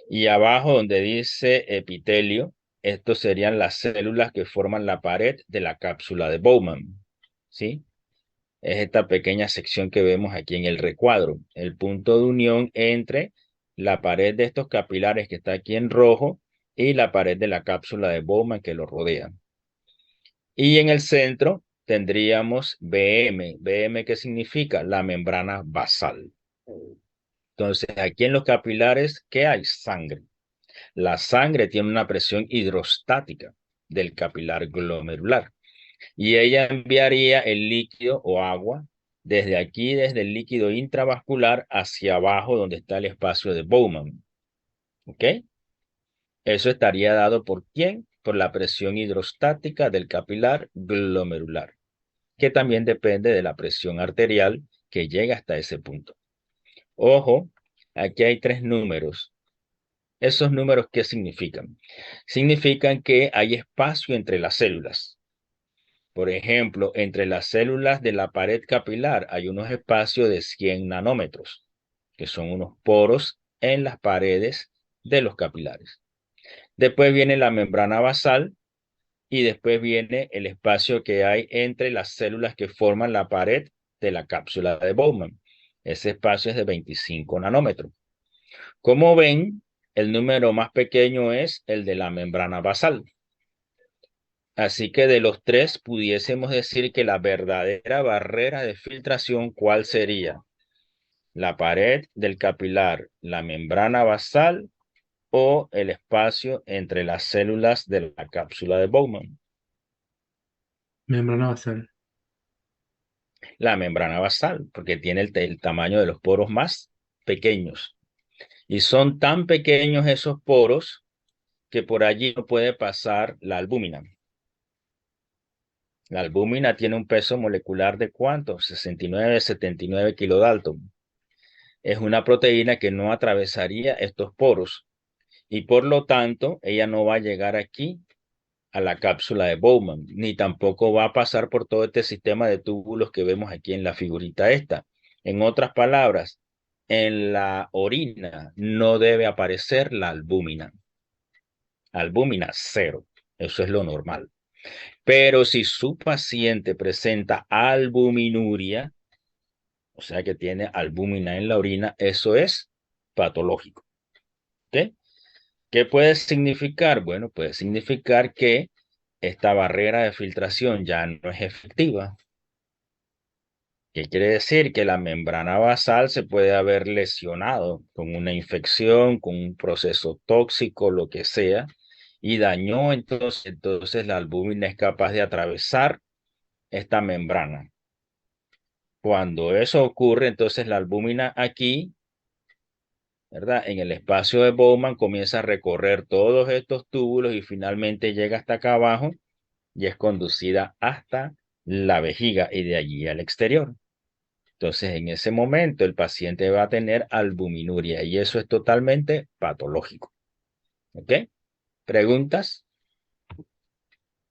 Y abajo donde dice epitelio, estos serían las células que forman la pared de la cápsula de Bowman. ¿Sí? Es esta pequeña sección que vemos aquí en el recuadro, el punto de unión entre la pared de estos capilares que está aquí en rojo y la pared de la cápsula de Bowman que lo rodea. Y en el centro tendríamos BM. ¿BM qué significa? La membrana basal. Entonces, aquí en los capilares, ¿qué hay? Sangre. La sangre tiene una presión hidrostática del capilar glomerular y ella enviaría el líquido o agua desde aquí, desde el líquido intravascular hacia abajo donde está el espacio de Bowman. ¿Ok? Eso estaría dado ¿por quién? Por la presión hidrostática del capilar glomerular, que también depende de la presión arterial que llega hasta ese punto. Ojo, aquí hay 3 números. ¿Esos números qué significan? Significan que hay espacio entre las células. Por ejemplo, entre las células de la pared capilar hay unos espacios de 100 nanómetros, que son unos poros en las paredes de los capilares. Después viene la membrana basal y después viene el espacio que hay entre las células que forman la pared de la cápsula de Bowman. Ese espacio es de 25 nanómetros. Como ven, el número más pequeño es el de la membrana basal. Así que de los 3 pudiésemos decir que la verdadera barrera de filtración, ¿cuál sería? La pared del capilar, la membrana basal o el espacio entre las células de la cápsula de Bowman. Membrana basal. La membrana basal, porque tiene el tamaño de los poros más pequeños. Y son tan pequeños esos poros que por allí no puede pasar la albúmina. La albúmina tiene un peso molecular de ¿cuánto? 69, 79 kilodalton. Es una proteína que no atravesaría estos poros y por lo tanto ella no va a llegar aquí a la cápsula de Bowman, ni tampoco va a pasar por todo este sistema de túbulos que vemos aquí en la figurita esta. En otras palabras, en la orina no debe aparecer la albúmina. Albúmina 0, eso es lo normal. Pero si su paciente presenta albuminuria, o sea que tiene albúmina en la orina, eso es patológico. ¿Ok? ¿Qué puede significar? Bueno, puede significar que esta barrera de filtración ya no es efectiva. ¿Qué quiere decir? Que la membrana basal se puede haber lesionado con una infección, con un proceso tóxico, lo que sea, y dañó entonces la albúmina es capaz de atravesar esta membrana. Cuando eso ocurre, entonces la albúmina aquí, ¿verdad? En el espacio de Bowman comienza a recorrer todos estos túbulos y finalmente llega hasta acá abajo y es conducida hasta la vejiga y de allí al exterior. Entonces, en ese momento el paciente va a tener albuminuria y eso es totalmente patológico. ¿Ok? ¿Preguntas?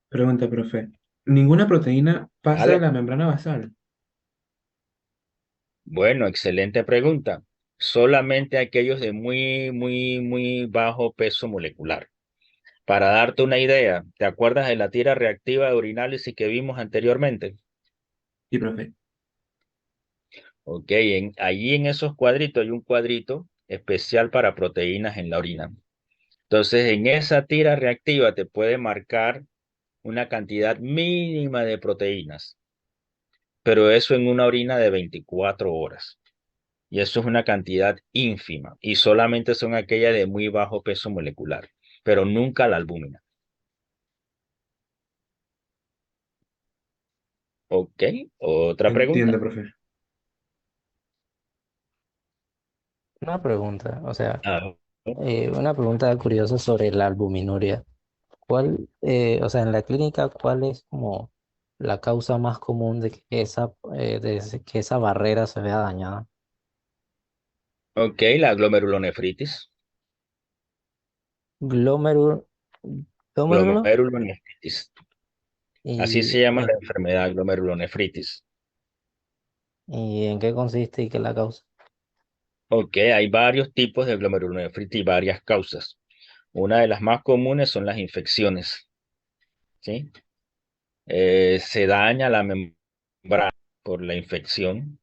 Pregunta, profe. ¿Ninguna proteína pasa de Vale. la membrana basal? Bueno, excelente pregunta. Solamente aquellos de muy bajo peso molecular. Para darte una idea, ¿te acuerdas de la tira reactiva de urinálisis que vimos anteriormente? Sí, profe. Ok, allí en esos cuadritos hay un cuadrito especial para proteínas en la orina. Entonces, en esa tira reactiva te puede marcar una cantidad mínima de proteínas, pero eso en una orina de 24 horas. Y eso es una cantidad ínfima y solamente son aquellas de muy bajo peso molecular, pero nunca la albúmina. Ok, otra pregunta. Entiendo, profe. Una pregunta, o sea, Ah, una pregunta curiosa sobre la albuminuria. ¿Cuál, o sea, en la clínica, cuál es como la causa más común de que que esa barrera se vea dañada? ok, la glomerulonefritis. Glomerul, glomérulo, Glomerulonefritis. Así se y, llama la en- enfermedad glomerulonefritis. y en qué consiste y qué es la causa. Ok, hay varios tipos de glomerulonefritis y varias causas. Una de las más comunes son las infecciones, ¿sí? Se daña la membrana por la infección.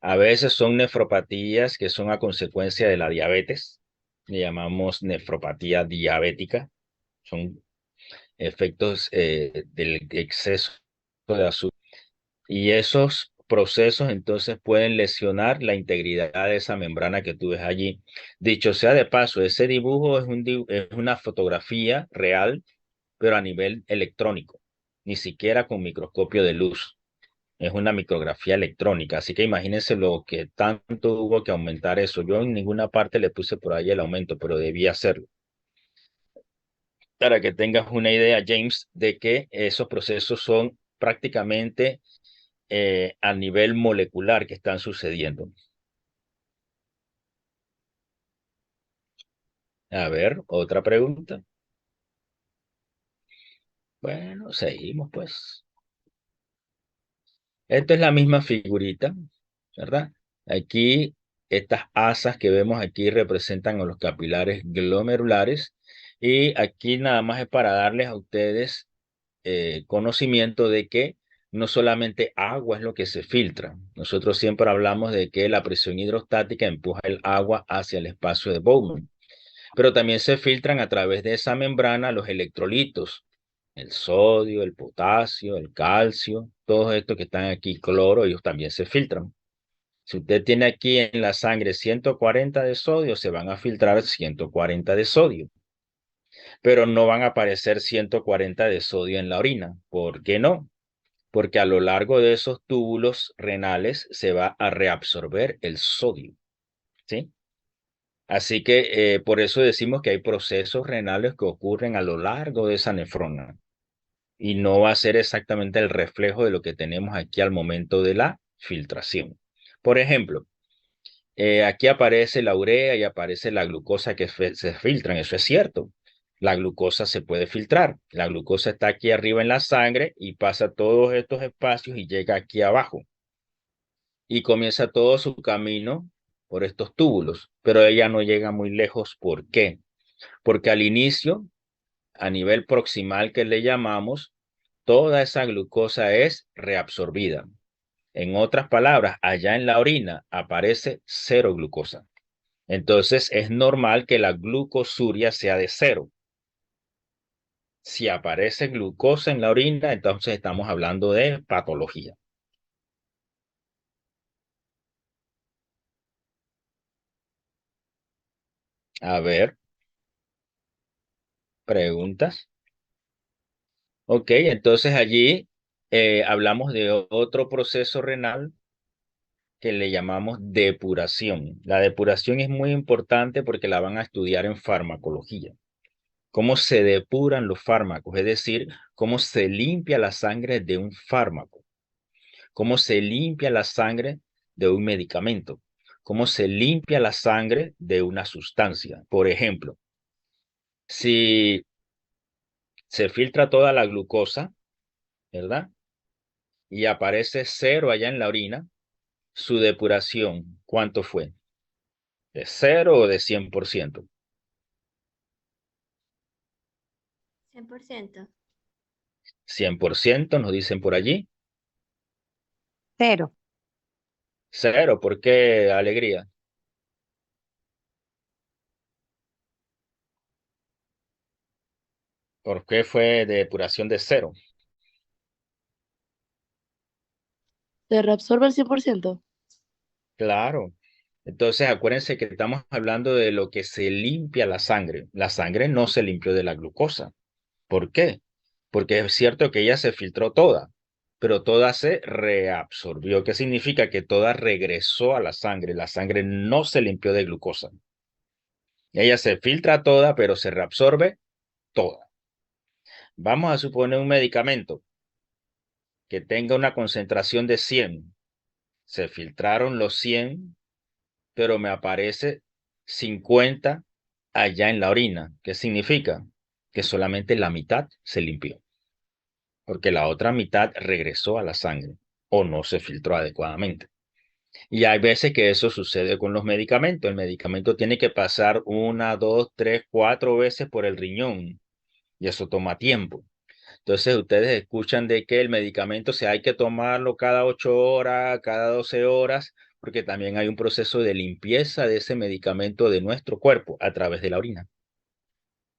A veces son nefropatías que son a consecuencia de la diabetes. Le llamamos nefropatía diabética. Son efectos del exceso de azúcar. Y esos procesos entonces pueden lesionar la integridad de esa membrana que tú ves allí. Dicho sea de paso, ese dibujo es una fotografía real, pero a nivel electrónico, ni siquiera con microscopio de luz. Es una micrografía electrónica, así que imagínense lo que tanto hubo que aumentar eso. Yo en ninguna parte le puse por ahí el aumento, pero debía hacerlo. Para que tengas una idea, James, de que esos procesos son prácticamente a nivel molecular que están sucediendo. A ver, otra pregunta. Bueno, seguimos pues. Esta es la misma figurita, ¿verdad? Aquí, estas asas que vemos aquí representan a los capilares glomerulares y aquí nada más es para darles a ustedes conocimiento de que no solamente agua es lo que se filtra. Nosotros siempre hablamos de que la presión hidrostática empuja el agua hacia el espacio de Bowman, pero también se filtran a través de esa membrana los electrolitos, el sodio, el potasio, el calcio, todos estos que están aquí, cloro, ellos también se filtran. Si usted tiene aquí en la sangre 140 de sodio, se van a filtrar 140 de sodio, pero no van a aparecer 140 de sodio en la orina. ¿Por qué no? Porque a lo largo de esos túbulos renales se va a reabsorber el sodio, ¿sí? Así que por eso decimos que hay procesos renales que ocurren a lo largo de esa nefrona y no va a ser exactamente el reflejo de lo que tenemos aquí al momento de la filtración. Por ejemplo, aquí aparece la urea y aparece la glucosa que se filtran, eso es cierto. La glucosa se puede filtrar. La glucosa está aquí arriba en la sangre y pasa todos estos espacios y llega aquí abajo. Y comienza todo su camino por estos túbulos, pero ella no llega muy lejos. ¿Por qué? Porque al inicio, a nivel proximal que le llamamos, toda esa glucosa es reabsorbida. En otras palabras, allá en la orina aparece cero glucosa. Entonces es normal que la glucosuria sea de cero. Si aparece glucosa en la orina, entonces estamos hablando de patología. A ver, preguntas. Ok, entonces allí hablamos de otro proceso renal que le llamamos depuración. La depuración es muy importante porque la van a estudiar en farmacología. Cómo se depuran los fármacos, es decir, cómo se limpia la sangre de un fármaco, cómo se limpia la sangre de un medicamento, cómo se limpia la sangre de una sustancia. Por ejemplo, si se filtra toda la glucosa, ¿verdad? Y aparece cero allá en la orina, su depuración, ¿cuánto fue? ¿De cero o de 100%? 100%. 100% nos dicen por allí. Cero. Cero, ¿por qué alegría? ¿Por qué fue depuración de cero? ¿Se reabsorbe el 100%? Claro. Entonces, acuérdense que estamos hablando de lo que se limpia la sangre. La sangre no se limpió de la glucosa. ¿Por qué? Porque es cierto que ella se filtró toda, pero toda se reabsorbió. ¿Qué significa? Que toda regresó a la sangre. La sangre no se limpió de glucosa. Ella se filtra toda, pero se reabsorbe toda. Vamos a suponer un medicamento que tenga una concentración de 100. Se filtraron los 100, pero me aparece 50 allá en la orina. ¿Qué significa? Que solamente la mitad se limpió, porque la otra mitad regresó a la sangre o no se filtró adecuadamente. Y hay veces que eso sucede con los medicamentos. El medicamento tiene que pasar una, dos, tres, cuatro veces por el riñón y eso toma tiempo. Entonces ustedes escuchan de que el medicamento hay que tomarlo cada 8 horas, cada 12 horas, porque también hay un proceso de limpieza de ese medicamento de nuestro cuerpo a través de la orina.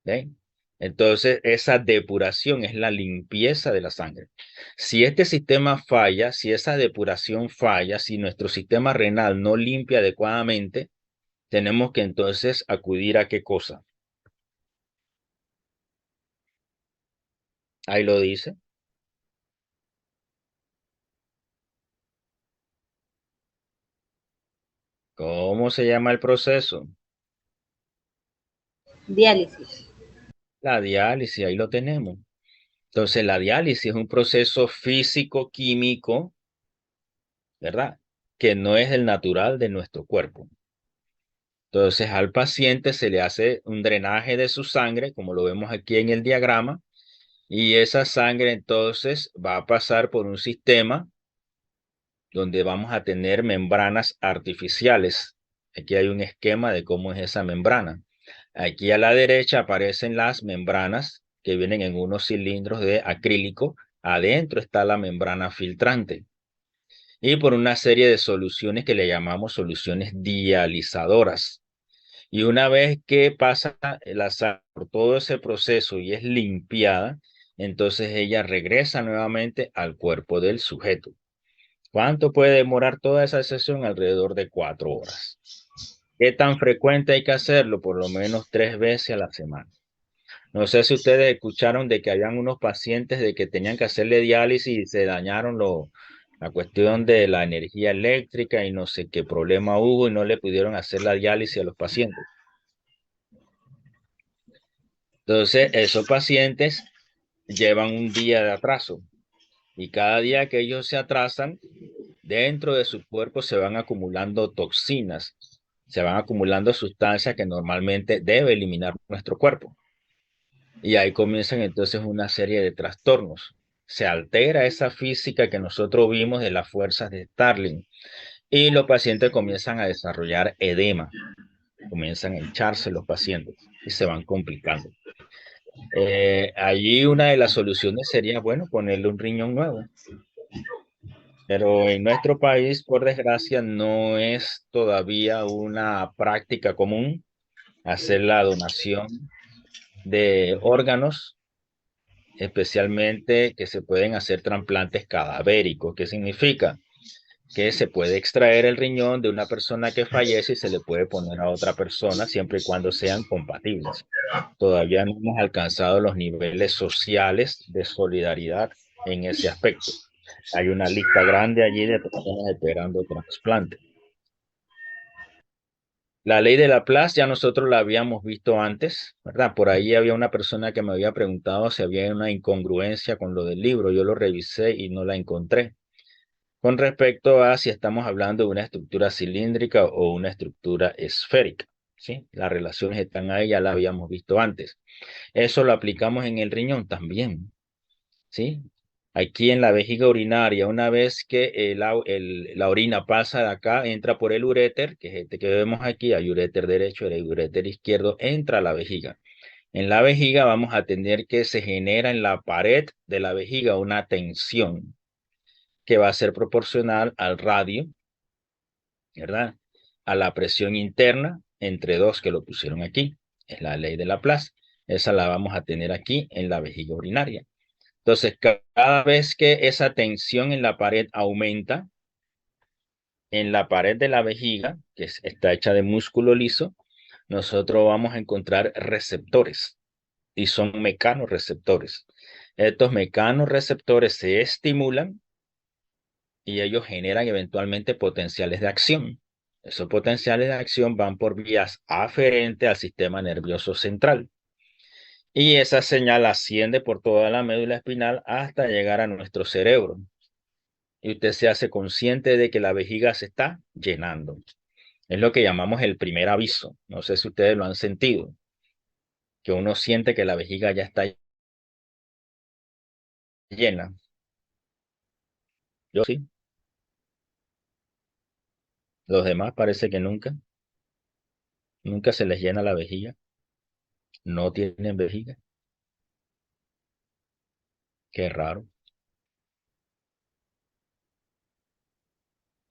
¿Ven? Entonces, esa depuración es la limpieza de la sangre. Si este sistema falla, si esa depuración falla, si nuestro sistema renal no limpia adecuadamente, tenemos que entonces acudir a qué cosa. Ahí lo dice. ¿Cómo se llama el proceso? Diálisis. La diálisis, ahí lo tenemos. Entonces, la diálisis es un proceso físico-químico, ¿verdad? Que no es el natural de nuestro cuerpo. Entonces, al paciente se le hace un drenaje de su sangre, como lo vemos aquí en el diagrama, y esa sangre entonces va a pasar por un sistema donde vamos a tener membranas artificiales. Aquí hay un esquema de cómo es esa membrana. Aquí a la derecha aparecen las membranas que vienen en unos cilindros de acrílico. Adentro está la membrana filtrante. Y por una serie de soluciones que le llamamos soluciones dializadoras. Y una vez que pasa la sangre por todo ese proceso y es limpiada, entonces ella regresa nuevamente al cuerpo del sujeto. ¿Cuánto puede demorar toda esa sesión? Alrededor de 4 horas. ¿Qué tan frecuente hay que hacerlo? Por lo menos 3 veces a la semana. No sé si ustedes escucharon de que habían unos pacientes de que tenían que hacerle diálisis y se dañaron la cuestión de la energía eléctrica y no sé qué problema hubo y no le pudieron hacer la diálisis a los pacientes. Entonces, esos pacientes llevan un día de atraso y cada día que ellos se atrasan, dentro de su cuerpo se van acumulando toxinas, se van acumulando sustancias que normalmente debe eliminar nuestro cuerpo. Y ahí comienzan entonces una serie de trastornos. Se altera esa física que nosotros vimos de las fuerzas de Starling y los pacientes comienzan a desarrollar edema, comienzan a hincharse los pacientes y se van complicando. Allí una de las soluciones sería, bueno, ponerle un riñón nuevo. Pero en nuestro país, por desgracia, no es todavía una práctica común hacer la donación de órganos, especialmente que se pueden hacer trasplantes cadavéricos. ¿Qué significa? Que se puede extraer el riñón de una persona que fallece y se le puede poner a otra persona siempre y cuando sean compatibles. Todavía no hemos alcanzado los niveles sociales de solidaridad en ese aspecto. Hay una lista grande allí de personas esperando trasplante. La ley de Laplace ya nosotros la habíamos visto antes, ¿verdad? Por ahí había una persona que me había preguntado si había una incongruencia con lo del libro. Yo lo revisé y no la encontré. Con respecto a si estamos hablando de una estructura cilíndrica o una estructura esférica, ¿sí? Las relaciones están ahí, ya la habíamos visto antes. Eso lo aplicamos en el riñón también, ¿sí? Aquí en la vejiga urinaria, una vez que la orina pasa de acá, entra por el uréter, que es este que vemos aquí, hay uréter derecho, el uréter izquierdo, entra a la vejiga. En la vejiga vamos a tener que se genera en la pared de la vejiga una tensión que va a ser proporcional al radio, ¿verdad? A la presión interna entre dos que lo pusieron aquí. Es la ley de Laplace. Esa la vamos a tener aquí en la vejiga urinaria. Entonces, cada vez que esa tensión en la pared aumenta, en la pared de la vejiga, que está hecha de músculo liso, nosotros vamos a encontrar receptores y son mecanorreceptores. Estos mecanorreceptores se estimulan y ellos generan eventualmente potenciales de acción. Esos potenciales de acción van por vías aferentes al sistema nervioso central. Y esa señal asciende por toda la médula espinal hasta llegar a nuestro cerebro. Y usted se hace consciente de que la vejiga se está llenando. Es lo que llamamos el primer aviso. No sé si ustedes lo han sentido, que uno siente que la vejiga ya está llena. Yo sí. Los demás parece que nunca se les llena la vejiga. No tienen vejiga. Qué raro.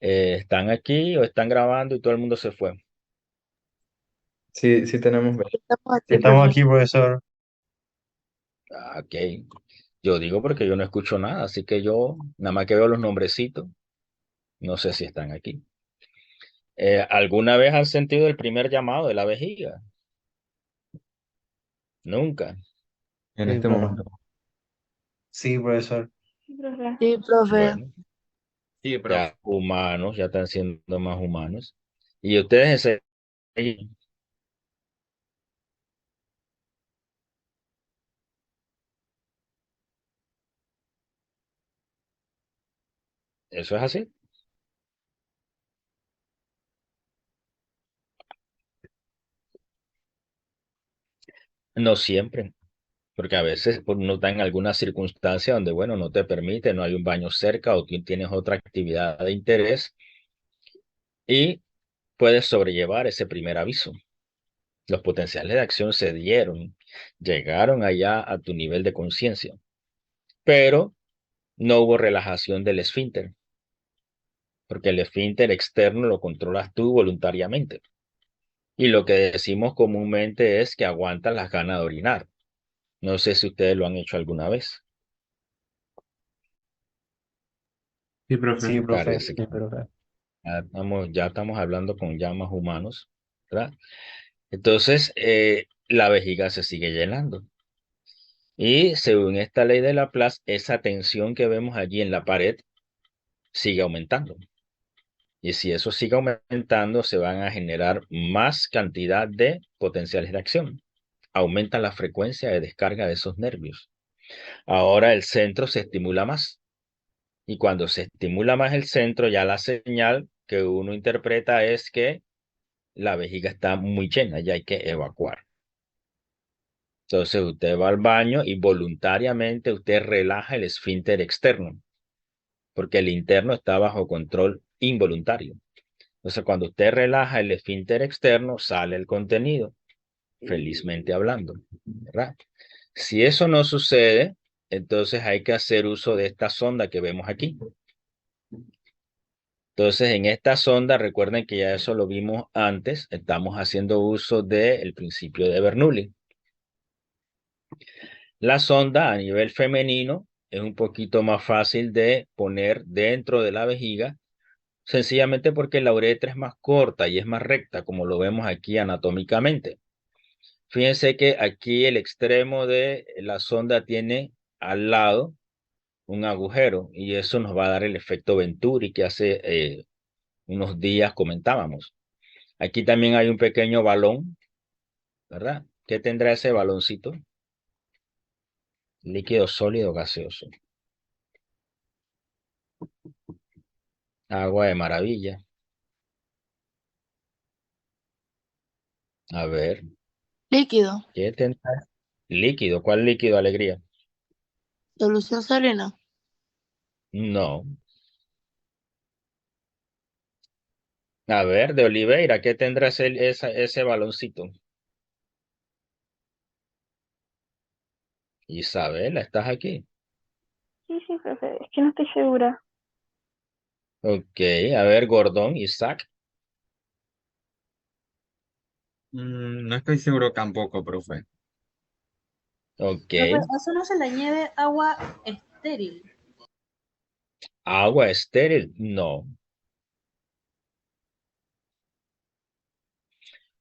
¿Están aquí o están grabando y todo el mundo se fue? Sí, sí tenemos. Estamos aquí, Estamos profe. aquí, profesor. Ah, ok. Yo digo porque yo no escucho nada, así que yo nada más que veo los nombrecitos, no sé si están aquí. ¿Alguna vez han sentido el primer llamado de la vejiga? Nunca. En Sí, este profe. momento. Sí, profesor. Sí, profe. Sí, profe. Bueno, Sí, profe. ya humanos, ya están siendo más humanos. Y ustedes ¿eso es así? No siempre, porque a veces uno está en alguna circunstancia donde, bueno, no te permite, no hay un baño cerca o tú tienes otra actividad de interés y puedes sobrellevar ese primer aviso. Los potenciales de acción se dieron, llegaron allá a tu nivel de conciencia, pero no hubo relajación del esfínter, porque el esfínter externo lo controlas tú voluntariamente. Y lo que decimos comúnmente es que aguantas las ganas de orinar. No sé si ustedes lo han hecho alguna vez. Sí, profe. Sí, profe. Parece que Sí, profe. ya estamos hablando con llamas humanos, ¿verdad? Entonces, la vejiga se sigue llenando. Y según esta ley de Laplace, esa tensión que vemos allí en la pared sigue aumentando. Y si eso sigue aumentando, se van a generar más cantidad de potenciales de acción. Aumenta la frecuencia de descarga de esos nervios. Ahora el centro se estimula más. Y cuando se estimula más el centro, ya la señal que uno interpreta es que la vejiga está muy llena, ya hay que evacuar. Entonces usted va al baño y voluntariamente usted relaja el esfínter externo, porque el interno está bajo control involuntario. Entonces cuando usted relaja el esfínter externo, sale el contenido, felizmente hablando, ¿verdad? Si eso no sucede, entonces hay que hacer uso de esta sonda que vemos aquí. Entonces, en esta sonda, recuerden que ya eso lo vimos antes, estamos haciendo uso del principio de Bernoulli. La sonda a nivel femenino es un poquito más fácil de poner dentro de la vejiga, sencillamente porque la uretra es más corta y es más recta, como lo vemos aquí anatómicamente. Fíjense que aquí el extremo de la sonda tiene al lado un agujero y eso nos va a dar el efecto Venturi que hace unos días comentábamos. Aquí también hay un pequeño balón, ¿verdad? ¿Qué tendrá ese baloncito? Líquido sólido gaseoso. Agua de maravilla. A ver, Líquido. ¿qué tendrá? Líquido. ¿Cuál líquido, alegría? Solución salina. No. A ver, de Oliveira, ¿qué tendrá ese baloncito? Isabela, ¿estás aquí? Sí, sí, profe. Es que no estoy segura. Ok, a ver, Gordón, Isaac. No estoy seguro tampoco, profe. Ok, Profe, ¿a eso no se le añade agua estéril? agua estéril, no.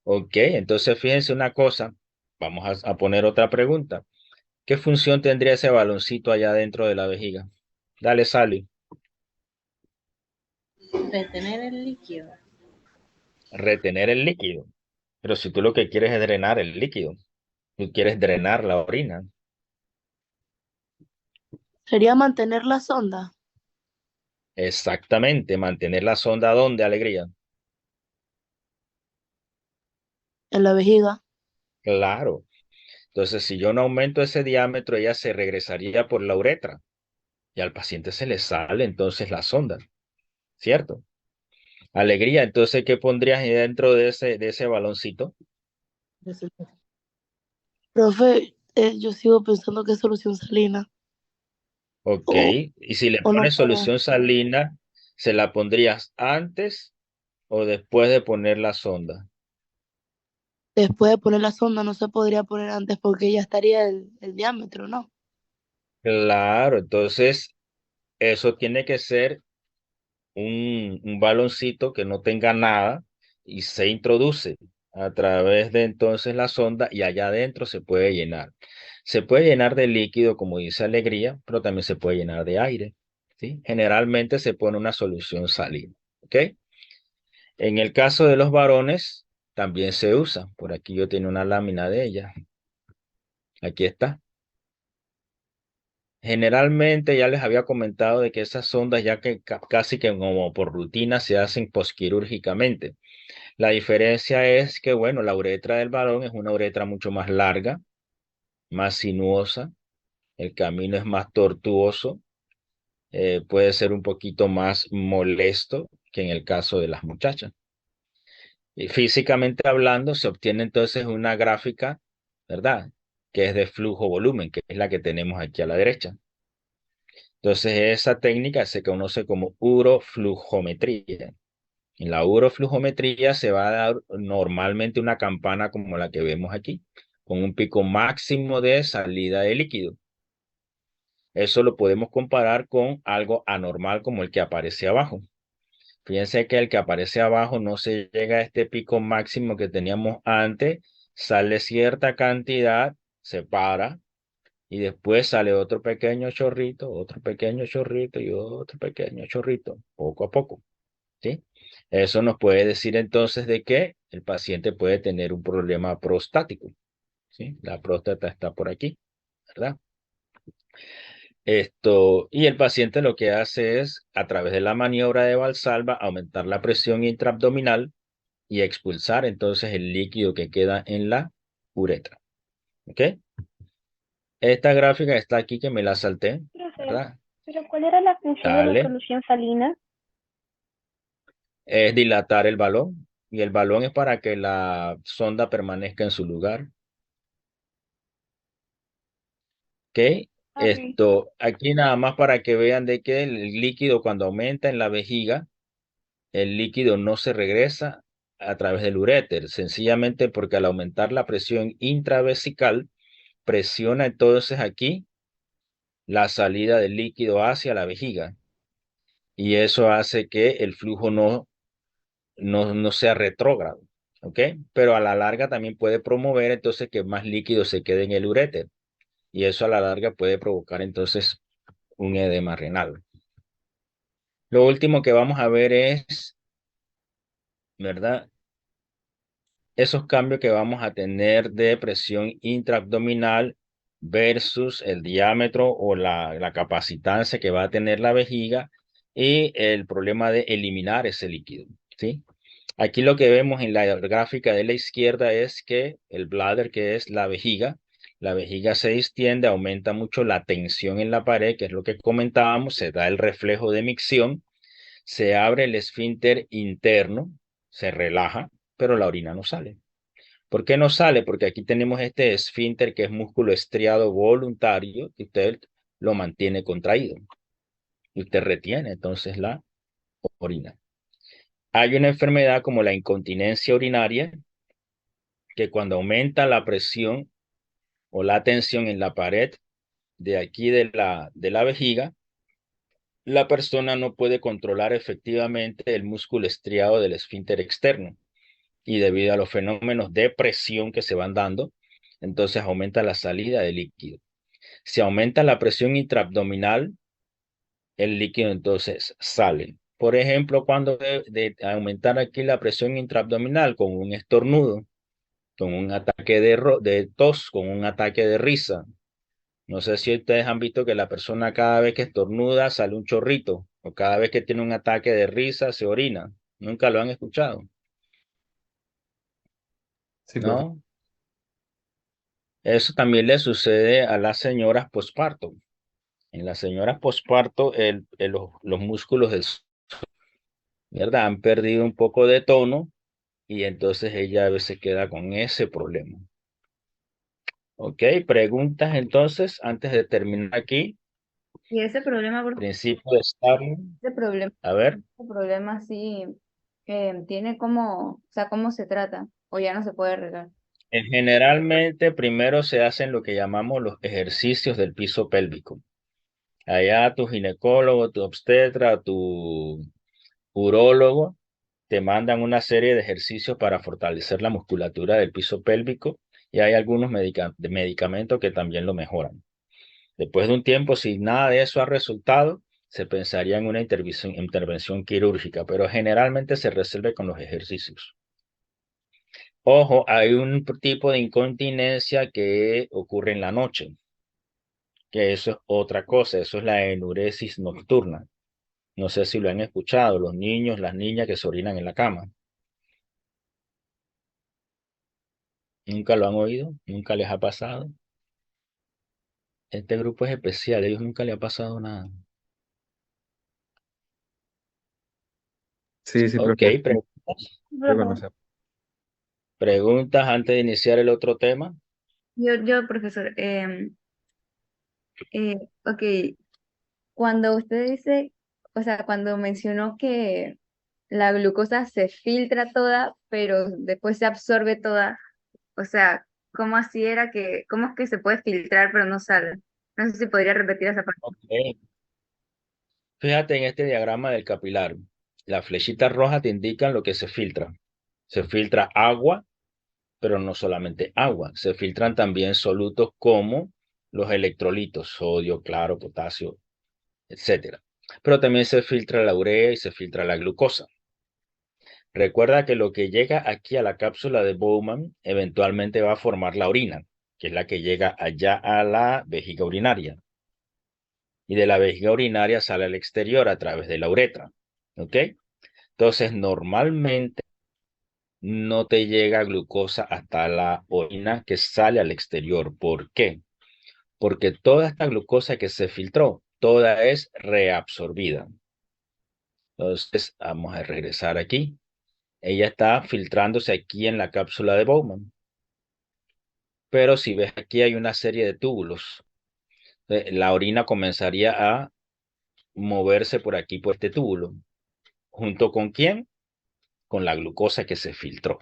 Ok, entonces fíjense una cosa. Vamos a poner otra pregunta. ¿Qué función tendría ese baloncito allá dentro de la vejiga? Dale, Sally. Retener el líquido. Retener el líquido. Pero si tú lo que quieres es drenar el líquido, tú quieres drenar la orina. Sería mantener la sonda Exactamente, mantener la sonda ¿dónde, alegría? en la vejiga. Claro. Entonces, si yo no aumento ese diámetro, ella se regresaría por la uretra y al paciente se le sale entonces la sonda, ¿cierto? Alegría, entonces, ¿qué pondrías ahí dentro de ese baloncito? Profe, yo sigo pensando que es solución salina. Ok, O, y si le o no pones sé. solución salina, ¿Se la pondrías antes o después de poner la sonda? Después de poner la sonda no se podría poner antes porque ya estaría el diámetro, ¿no? Claro, entonces eso tiene que ser un baloncito que no tenga nada y se introduce a través de entonces la sonda y allá adentro se puede llenar. Se puede llenar de líquido, como dice Alegría, pero también se puede llenar de aire, ¿sí? Generalmente se pone una solución salina, ¿ok? En el caso de los varones, también se usa. Por aquí yo tengo una lámina de ella. Aquí está. Generalmente ya les había comentado de que esas sondas ya que casi que como por rutina se hacen posquirúrgicamente. La diferencia es que, bueno, la uretra del varón es una uretra mucho más larga, más sinuosa, el camino es más tortuoso, puede ser un poquito más molesto que en el caso de las muchachas. Y físicamente hablando, se obtiene entonces una gráfica, ¿verdad? Que es de flujo-volumen, que es la que tenemos aquí a la derecha. Entonces, esa técnica se conoce como uroflujometría. En la uroflujometría se va a dar normalmente una campana como la que vemos aquí, con un pico máximo de salida de líquido. Eso lo podemos comparar con algo anormal como el que aparece abajo. Fíjense que el que aparece abajo no se llega a este pico máximo que teníamos antes, sale cierta cantidad, se para y después sale otro pequeño chorrito y otro pequeño chorrito, poco a poco, ¿sí? Eso nos puede decir entonces de que el paciente puede tener un problema prostático, ¿sí? La próstata está por aquí, ¿verdad? Y el paciente lo que hace es, a través de la maniobra de Valsalva, aumentar la presión intraabdominal y expulsar entonces el líquido que queda en la uretra. ¿Ok? Esta gráfica está aquí que me la salté, Profe, ¿verdad? pero ¿cuál era la función de la Dale. solución salina? Es dilatar el balón y el balón es para que la sonda permanezca en su lugar. ¿Ok? Ok. Aquí nada más para que vean de que el líquido cuando aumenta en la vejiga, el líquido no se regresa a través del uréter, sencillamente porque al aumentar la presión intravesical, presiona entonces aquí la salida del líquido hacia la vejiga y eso hace que el flujo no sea retrógrado, ¿ok? Pero a la larga también puede promover entonces que más líquido se quede en el uréter y eso a la larga puede provocar entonces un edema renal. Lo último que vamos a ver es, ¿verdad? Esos cambios que vamos a tener de presión intraabdominal versus el diámetro o la capacitancia que va a tener la vejiga y el problema de eliminar ese líquido, ¿sí? Aquí lo que vemos en la gráfica de la izquierda es que el bladder, que es la vejiga se distiende, aumenta mucho la tensión en la pared, que es lo que comentábamos, se da el reflejo de micción, se abre el esfínter interno, se relaja, pero la orina no sale. ¿Por qué no sale? Porque aquí tenemos este esfínter que es músculo estriado voluntario y usted lo mantiene contraído y usted retiene entonces la orina. Hay una enfermedad como la incontinencia urinaria que cuando aumenta la presión o la tensión en la pared de aquí de la vejiga, la persona no puede controlar efectivamente el músculo estriado del esfínter externo y debido a los fenómenos de presión que se van dando, entonces aumenta la salida de líquido. Si aumenta la presión intraabdominal, el líquido entonces sale. Por ejemplo, cuando de aumentar aquí la presión intraabdominal con un estornudo, con un ataque de tos, con un ataque de risa. No sé si ustedes han visto que la persona cada vez que estornuda sale un chorrito o cada vez que tiene un ataque de risa se orina. Nunca lo han escuchado, Sí, profe. ¿no? Eso también le sucede a las señoras posparto. En las señoras posparto, los músculos ¿verdad? Han perdido un poco de tono y entonces ella a veces queda con ese problema. Ok, preguntas entonces antes de terminar aquí. Y ese problema, Principio de Starling. ese problema, A ver, ese problema sí tiene cómo, o sea, cómo se trata, o ya no se puede arreglar. generalmente primero se hacen lo que llamamos los ejercicios del piso pélvico. Allá tu ginecólogo, tu obstetra, tu urólogo te mandan una serie de ejercicios para fortalecer la musculatura del piso pélvico y hay algunos medicamentos que también lo mejoran. Después de un tiempo, si nada de eso ha resultado, se pensaría en una intervención quirúrgica, pero generalmente se resuelve con los ejercicios. Ojo, hay un tipo de incontinencia que ocurre en la noche, que eso es otra cosa, eso es la enuresis nocturna. No sé si lo han escuchado, los niños, las niñas que se orinan en la cama. ¿Nunca lo han oído? ¿Nunca les ha pasado? Este grupo es especial, a ellos nunca les ha pasado nada. Sí, sí, Ok, profe. preguntas. Lo conocemos. Preguntas antes de iniciar el otro tema. Yo, profesor, ok, cuando usted dice, o sea, cuando mencionó que la glucosa se filtra toda, pero después se absorbe toda, o sea, ¿cómo así era que, cómo es que se puede filtrar pero no sale? No sé si podría repetir esa parte. Ok. Fíjate en este diagrama del capilar. Las flechitas rojas te indican lo que se filtra. Se filtra agua, pero no solamente agua. Se filtran también solutos como los electrolitos, sodio, claro, potasio, etcétera. Pero también se filtra la urea y se filtra la glucosa. Recuerda que lo que llega aquí a la cápsula de Bowman eventualmente va a formar la orina, que es la que llega allá a la vejiga urinaria. Y de la vejiga urinaria sale al exterior a través de la uretra. ¿Ok? Entonces, normalmente no te llega glucosa hasta la orina que sale al exterior. ¿Por qué? Porque toda esta glucosa que se filtró, toda es reabsorbida. Entonces, vamos a regresar aquí. Ella está filtrándose aquí en la cápsula de Bowman. Pero si ves aquí hay una serie de túbulos. La orina comenzaría a moverse por aquí, por este túbulo. ¿Junto con quién? Con la glucosa que se filtró.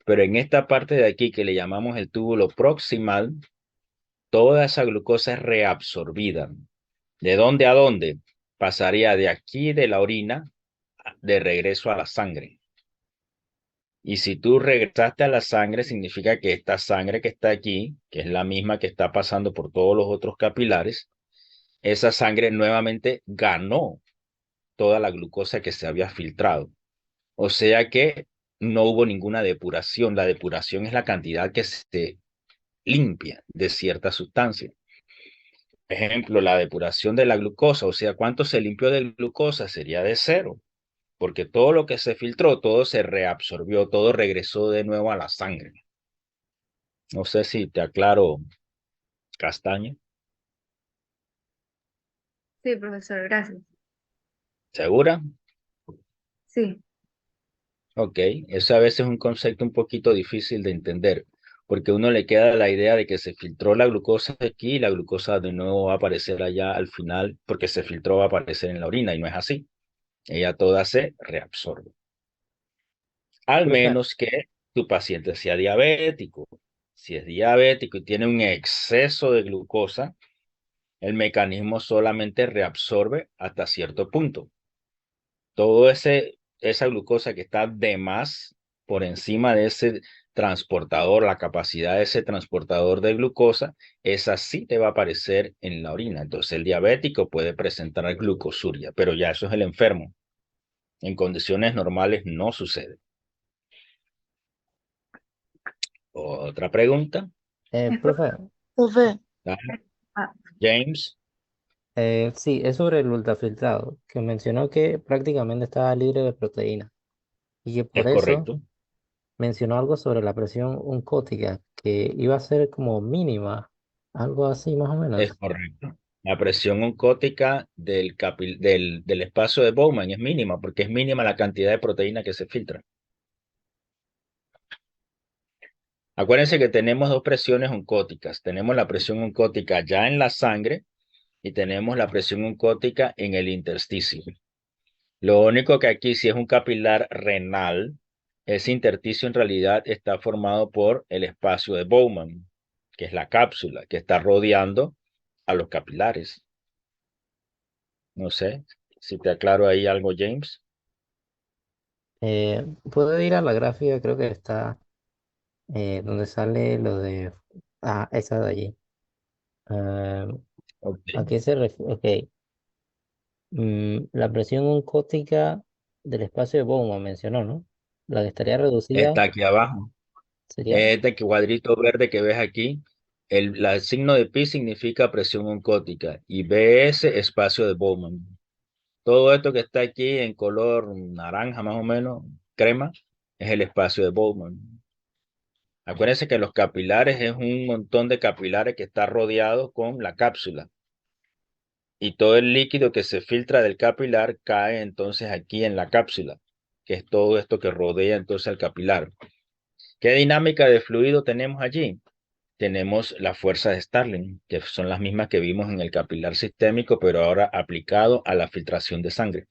Pero en esta parte de aquí que le llamamos el túbulo proximal, toda esa glucosa es reabsorbida. ¿De dónde a dónde? Pasaría de aquí de la orina de regreso a la sangre. Y si tú regresaste a la sangre, significa que esta sangre que está aquí, que es la misma que está pasando por todos los otros capilares, esa sangre nuevamente ganó toda la glucosa que se había filtrado. O sea que no hubo ninguna depuración. La depuración es la cantidad que se limpia de cierta sustancia. Ejemplo, la depuración de la glucosa, o sea, ¿cuánto se limpió de glucosa? Sería de cero, porque todo lo que se filtró, todo se reabsorbió, todo regresó de nuevo a la sangre. No sé si te aclaro, Castaño. Sí, profesor, gracias. ¿Segura? Sí, Ok, eso a veces es un concepto un poquito difícil de entender, porque a uno le queda la idea de que se filtró la glucosa aquí y la glucosa de nuevo va a aparecer allá al final, porque se filtró va a aparecer en la orina, y no es así. Ella toda se reabsorbe. Al Profe, menos que tu paciente sea diabético. Si es diabético y tiene un exceso de glucosa, el mecanismo solamente reabsorbe hasta cierto punto. Todo esa glucosa que está de más por encima de ese transportador, la capacidad de ese transportador de glucosa, esa sí te va a aparecer en la orina. Entonces el diabético puede presentar glucosuria, pero ya eso es el enfermo. En condiciones normales no sucede. Otra pregunta. profe, Profe, Dale, ah, James, sí, es sobre el ultrafiltrado, que mencionó que prácticamente estaba libre de proteína y que es por eso correcto. mencionó algo sobre la presión oncótica, que iba a ser como mínima, algo así más o Es menos. correcto. La presión oncótica del espacio de Bowman es mínima porque es mínima la cantidad de proteína que se filtra. Acuérdense que tenemos dos presiones oncóticas. Tenemos la presión oncótica ya en la sangre y tenemos la presión oncótica en el intersticio. Lo único que aquí, si es un capilar renal, ese intersticio en realidad está formado por el espacio de Bowman, que es la cápsula que está rodeando a los capilares. No sé si te aclaro ahí algo, James. ¿Puedo ir a la gráfica? Creo que está donde sale lo de... Ah, esa de allí. Eh, Ok. ¿A qué se refiere? Ok. La presión oncótica del espacio de Bowman mencionó, ¿no? La que estaría reducida Está aquí abajo. sería... Este cuadrito verde que ves aquí, el signo de pi significa presión oncótica y BS espacio de Bowman. Todo esto que está aquí en color naranja más o menos, crema, es el espacio de Bowman. Acuérdense que los capilares es un montón de capilares que está rodeado con la cápsula. Y todo el líquido que se filtra del capilar cae entonces aquí en la cápsula, que es todo esto que rodea entonces al capilar. ¿Qué dinámica de fluido tenemos allí? Tenemos las fuerzas de Starling, que son las mismas que vimos en el capilar sistémico, pero ahora aplicado a la filtración de sangre.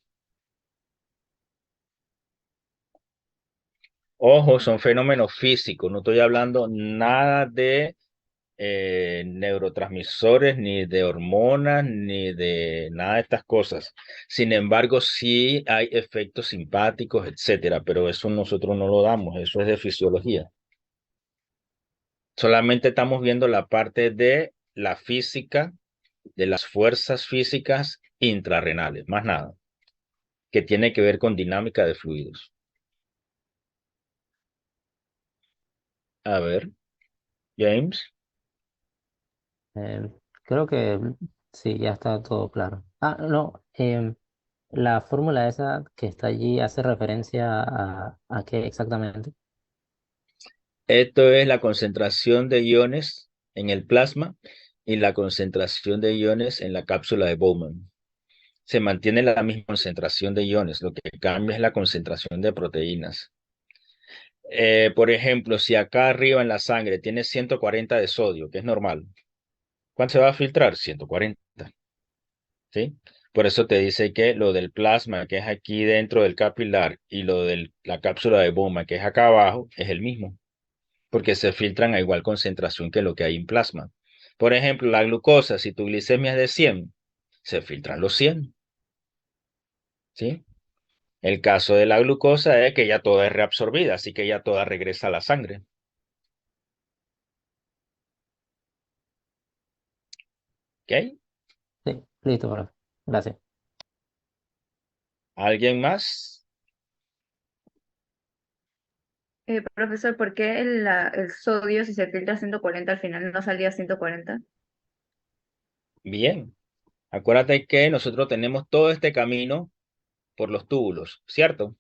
Ojo, son fenómenos físicos, no estoy hablando nada de neurotransmisores, ni de hormonas, ni de nada de estas cosas. Sin embargo, sí hay efectos simpáticos, etcétera, pero eso nosotros no lo damos, eso es de fisiología. Solamente estamos viendo la parte de la física, de las fuerzas físicas intrarrenales, más nada, que tiene que ver con dinámica de fluidos. A ver, James. eh, creo que sí, ya está todo claro. Ah, no, la fórmula esa que está allí hace referencia a qué exactamente. Esto es la concentración de iones en el plasma y la concentración de iones en la cápsula de Bowman. Se mantiene la misma concentración de iones, lo que cambia es la concentración de proteínas. Por ejemplo, si acá arriba en la sangre tiene 140 de sodio, que es normal, ¿cuánto se va a filtrar? 140, ¿sí? Por eso te dice que lo del plasma, que es aquí dentro del capilar, y lo de la cápsula de Bowman, que es acá abajo, es el mismo, porque se filtran a igual concentración que lo que hay en plasma. Por ejemplo, la glucosa, si tu glicemia es de 100, se filtran los 100, ¿sí? El caso de la glucosa es que ya toda es reabsorbida, así que ya toda regresa a la sangre. ¿Ok? Sí, listo, profe. Gracias. ¿Alguien más? Profesor, ¿por qué el sodio, si se filtra a 140 al final no salía a 140? Bien. Acuérdate que nosotros tenemos todo este camino por los túbulos, ¿cierto?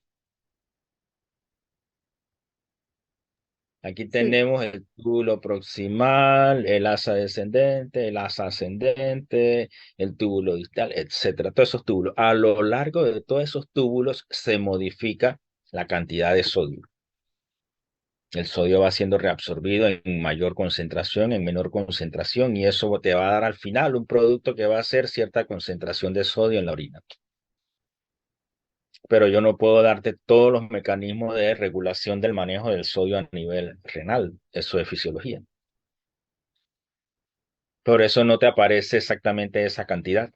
Aquí Sí. tenemos el túbulo proximal, el asa descendente, el asa ascendente, el túbulo distal, etcétera. Todos esos túbulos. A lo largo de todos esos túbulos se modifica la cantidad de sodio. El sodio va siendo reabsorbido en mayor concentración, en menor concentración, y eso te va a dar al final un producto que va a ser cierta concentración de sodio en la orina. Pero yo no puedo darte todos los mecanismos de regulación del manejo del sodio a nivel renal. Eso es fisiología. Por eso no te aparece exactamente esa cantidad.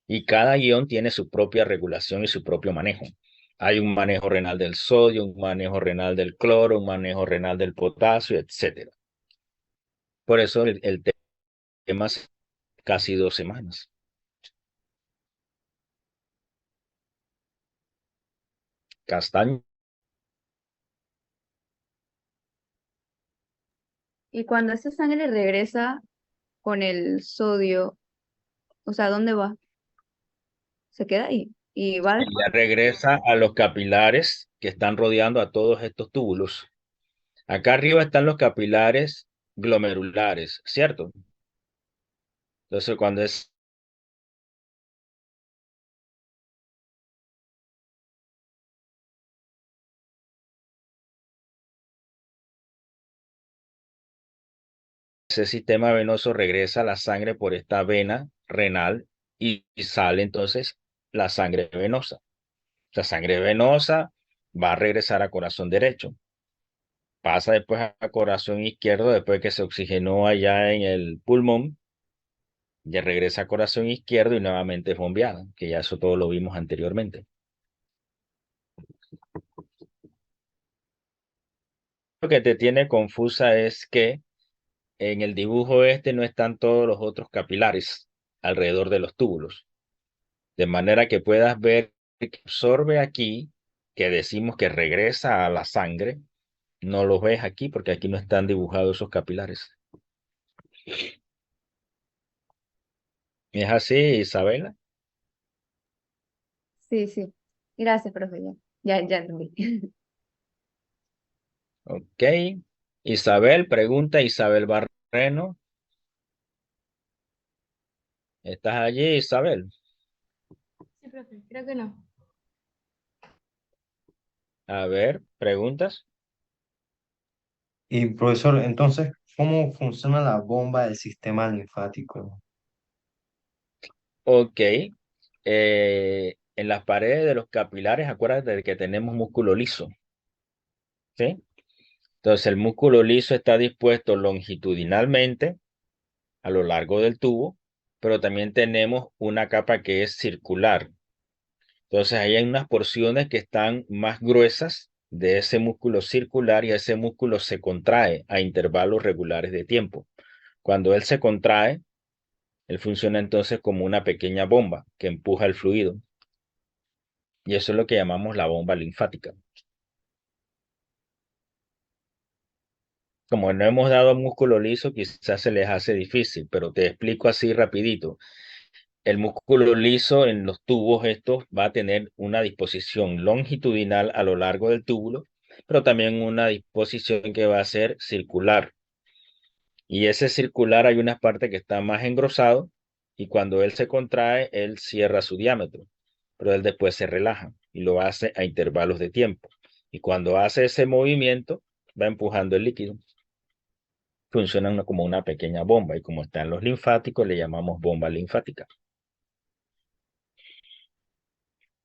Y cada guión tiene su propia regulación y su propio manejo. Hay un manejo renal del sodio, un manejo renal del cloro, un manejo renal del potasio, etcétera. Por eso el tema es casi 2 semanas. Castaño. Y cuando esa sangre regresa con el sodio, o sea, ¿dónde va? Se queda ahí. Y va después. Ya regresa a los capilares que están rodeando a todos estos túbulos. Acá arriba están los capilares glomerulares, ¿cierto? Entonces, cuando es ese sistema venoso regresa la sangre por esta vena renal y sale entonces la sangre venosa. La sangre venosa va a regresar a corazón derecho. Pasa después a corazón izquierdo, después que se oxigenó allá en el pulmón, ya regresa a corazón izquierdo y nuevamente es bombeada, que ya eso todo lo vimos anteriormente. Lo que te tiene confusa es que en el dibujo este no están todos los otros capilares alrededor de los túbulos, de manera que puedas ver que absorbe aquí, que decimos que regresa a la sangre, no los ves aquí porque aquí no están dibujados esos capilares. ¿Es así, Isabela? Sí, sí. Gracias, profe. Ya entendí. Ok. Isabel, pregunta Isabel Barreno. ¿Estás allí, Isabel? Sí, profe, creo que no. A ver, preguntas. Y profesor, entonces, ¿cómo funciona la bomba del sistema linfático? Ok. En las paredes de los capilares, acuérdate de que tenemos músculo liso. ¿Sí? Entonces, el músculo liso está dispuesto longitudinalmente a lo largo del tubo, pero también tenemos una capa que es circular. Entonces, ahí hay unas porciones que están más gruesas de ese músculo circular y ese músculo se contrae a intervalos regulares de tiempo. Cuando él se contrae, él funciona entonces como una pequeña bomba que empuja el fluido. Y eso es lo que llamamos la bomba linfática. Como no hemos dado músculo liso, quizás se les hace difícil, pero te explico así rapidito. El músculo liso en los tubos estos va a tener una disposición longitudinal a lo largo del túbulo, pero también una disposición que va a ser circular. Y ese circular hay una parte que está más engrosado y cuando él se contrae, él cierra su diámetro, pero él después se relaja y lo hace a intervalos de tiempo. Y cuando hace ese movimiento, va empujando el líquido. Funciona como una pequeña bomba y como están los linfáticos, le llamamos bomba linfática.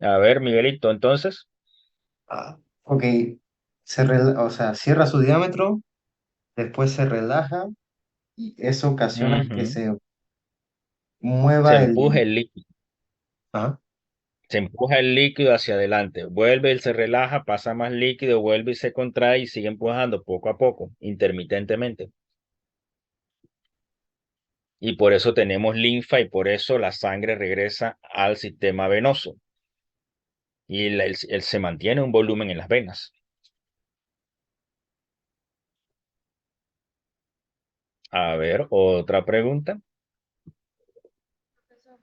A ver, Miguelito, entonces. Ok, o sea, cierra su diámetro, después se relaja y eso ocasiona que Ujú. se Se mueva empuja el... el líquido. Ajá. Se empuja el líquido hacia adelante. Vuelve, él se relaja, pasa más líquido, vuelve y se contrae y sigue empujando poco a poco, intermitentemente. Y por eso tenemos linfa y por eso la sangre regresa al sistema venoso. Y él se mantiene un volumen en las venas. A ver, otra pregunta. Profesor,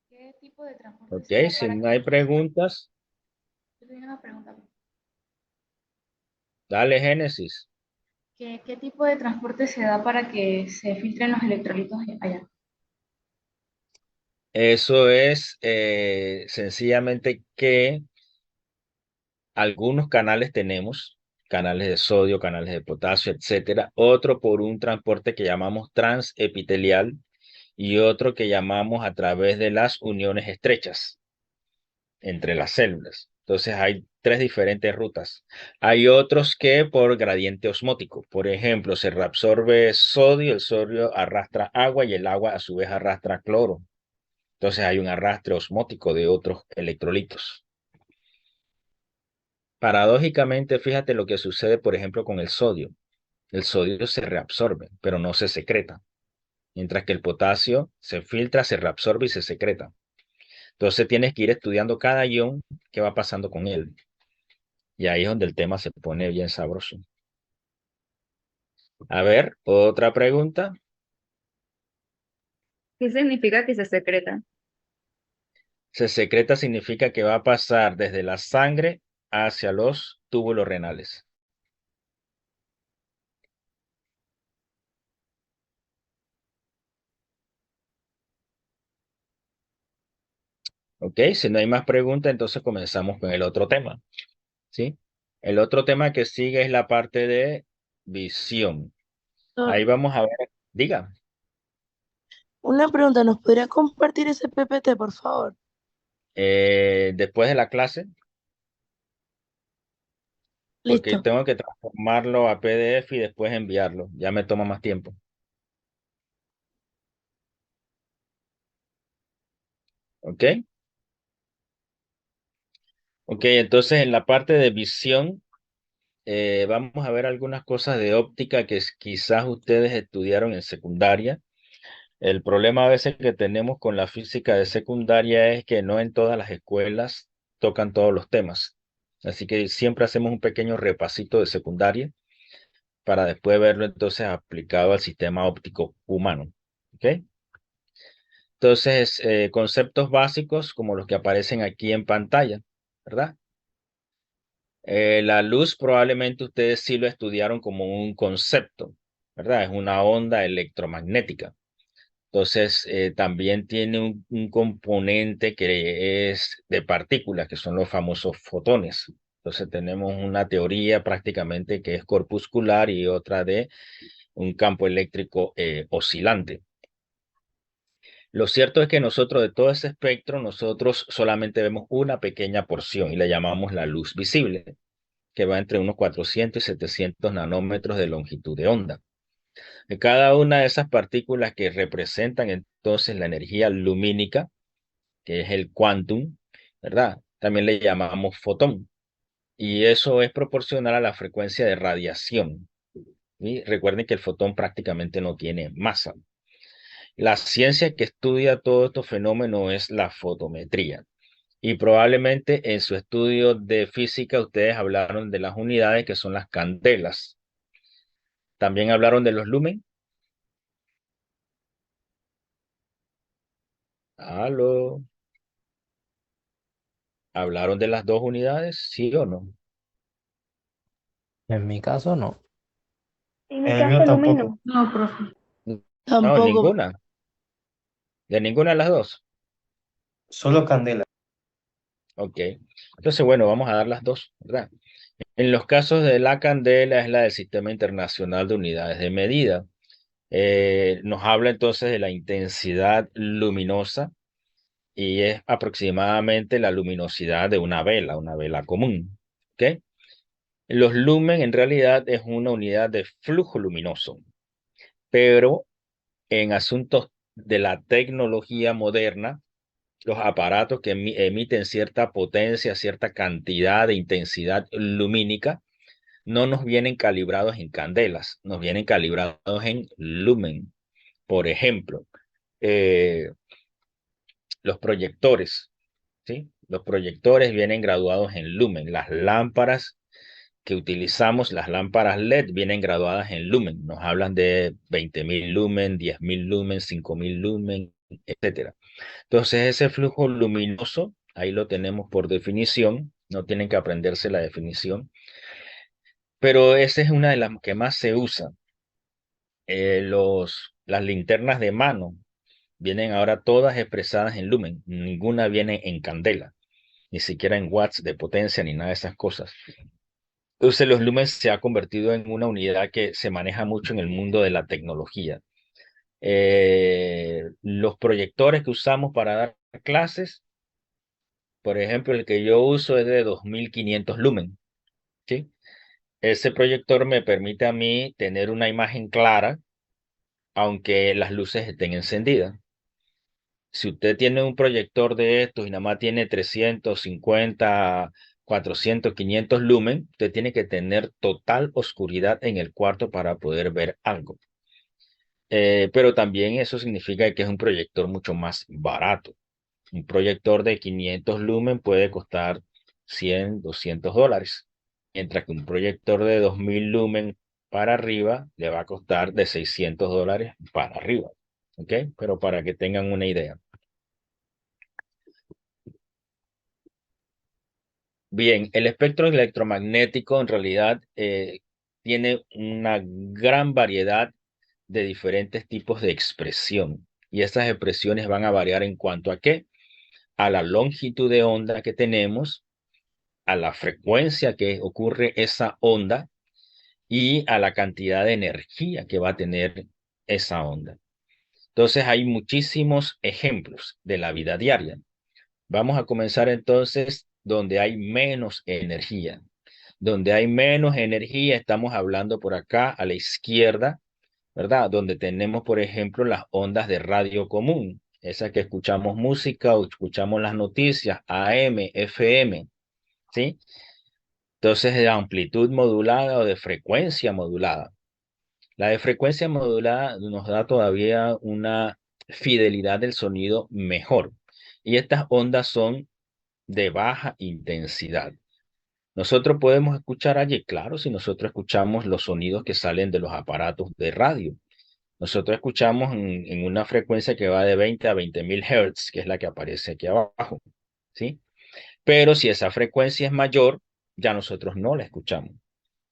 ¿qué tipo de transporte Ok, se da si para no que... hay preguntas, Yo tenía una pregunta. dale Génesis. ¿Qué tipo de transporte se da para que se filtren los electrolitos allá? Eso es sencillamente que algunos canales tenemos, canales de sodio, canales de potasio, etcétera. Otro por un transporte que llamamos transepitelial y otro que llamamos a través de las uniones estrechas entre las células. Entonces hay tres diferentes rutas. Hay otros que por gradiente osmótico. Por ejemplo, se reabsorbe sodio, el sodio arrastra agua y el agua a su vez arrastra cloro. Entonces hay un arrastre osmótico de otros electrolitos. Paradójicamente, fíjate lo que sucede, por ejemplo, con el sodio. El sodio se reabsorbe, pero no se secreta, mientras que el potasio se filtra, se reabsorbe y se secreta. Entonces tienes que ir estudiando cada ion qué va pasando con él. Y ahí es donde el tema se pone bien sabroso. A ver, otra pregunta. ¿Qué significa que se secreta? Se secreta significa que va a pasar desde la sangre hacia los túbulos renales. Ok, si no hay más preguntas, entonces comenzamos con el otro tema. ¿Sí? El otro tema que sigue es la parte de visión. Ahí vamos a ver Diga. Una pregunta, ¿nos podría compartir ese PPT, por favor? Después de la clase, porque Listo. tengo que transformarlo a PDF y después enviarlo. Ya me toma más tiempo. ¿Ok? Ok, entonces en la parte de visión, vamos a ver algunas cosas de óptica que quizás ustedes estudiaron en secundaria. El problema a veces que tenemos con la física de secundaria es que no en todas las escuelas tocan todos los temas. Así que siempre hacemos un pequeño repasito de secundaria para después verlo entonces aplicado al sistema óptico humano. ¿Ok? Entonces, conceptos básicos como los que aparecen aquí en pantalla, ¿verdad? La luz probablemente ustedes sí lo estudiaron como un concepto, ¿verdad? Es una onda electromagnética. Entonces, también tiene un componente que es de partículas, que son los famosos fotones. Entonces, tenemos una teoría prácticamente que es corpuscular y otra de un campo eléctrico oscilante. Lo cierto es que nosotros de todo ese espectro, nosotros solamente vemos una pequeña porción y la llamamos la luz visible, que va entre unos 400 y 700 nanómetros de longitud de onda. De cada una de esas partículas que representan entonces la energía lumínica, que es el quantum, ¿verdad? También le llamamos fotón. Y eso es proporcional a la frecuencia de radiación. Y recuerden que el fotón prácticamente no tiene masa. La ciencia que estudia todos estos fenómenos es la fotometría. Y probablemente en su estudio de física ustedes hablaron de las unidades que son las candelas. También hablaron de los lumen. ¿Aló? ¿Hablaron de las dos unidades? ¿Sí o no? En mi caso, no. En mi En el caso, mío Lumen tampoco. no. No, profe. No, Tampoco. ninguna. De ninguna de las dos. Solo candela. Ok. Entonces, bueno, vamos a dar las dos, ¿verdad? En los casos de la candela es la del Sistema Internacional de Unidades de Medida. Nos habla entonces de la intensidad luminosa y es aproximadamente la luminosidad de una vela común. ¿Ok? Los lumen en realidad es una unidad de flujo luminoso, pero en asuntos de la tecnología moderna, los aparatos que emiten cierta potencia, cierta cantidad de intensidad lumínica, no nos vienen calibrados en candelas, nos vienen calibrados en lumen. Por ejemplo, eh, los proyectores, ¿sí? Los proyectores vienen graduados en lumen. Las lámparas que utilizamos, las lámparas LED, vienen graduadas en lumen. Nos hablan de 20.000 lumen, 10.000 lumen, 5.000 lumen, etcétera. Entonces, ese flujo luminoso, ahí lo tenemos por definición, no tienen que aprenderse la definición, pero esa es una de las que más se usa. Las linternas de mano vienen ahora todas expresadas en lumen, ninguna viene en candela, ni siquiera en watts de potencia, ni nada de esas cosas. Entonces, los lumens se ha convertido en una unidad que se maneja mucho en el mundo de la tecnología. Los proyectores que usamos para dar clases, por ejemplo, el que yo uso es de 2.500 lumen, ¿sí? Ese proyector me permite a mí tener una imagen clara, aunque las luces estén encendidas. Si usted tiene un proyector de estos y nada más tiene 350, 400, 500 lumen, usted tiene que tener total oscuridad en el cuarto para poder ver algo. Pero también eso significa que es un proyector mucho más barato. Un proyector de 500 lumen puede costar 100, $200, mientras que un proyector de 2.000 lumen para arriba le va a costar de $600 para arriba. ¿Ok? Pero para que tengan una idea. Bien, el espectro electromagnético en realidad tiene una gran variedad de diferentes tipos de expresión. Y estas expresiones van a variar en cuanto a qué? A la longitud de onda que tenemos, a la frecuencia que ocurre esa onda y a la cantidad de energía que va a tener esa onda. Entonces hay muchísimos ejemplos de la vida diaria. Vamos a comenzar entonces donde hay menos energía. Donde hay menos energía, estamos hablando por acá a la izquierda, ¿verdad? Donde tenemos, por ejemplo, las ondas de radio común, esas que escuchamos música o escuchamos las noticias, AM, FM, ¿sí? Entonces, de amplitud modulada o de frecuencia modulada. La de frecuencia modulada nos da todavía una fidelidad del sonido mejor. Y estas ondas son de baja intensidad. Nosotros podemos escuchar allí, claro, si nosotros escuchamos los sonidos que salen de los aparatos de radio. Nosotros escuchamos en una frecuencia que va de 20 a 20.000 Hz, que es la que aparece aquí abajo, ¿sí? Pero si esa frecuencia es mayor, ya nosotros no la escuchamos.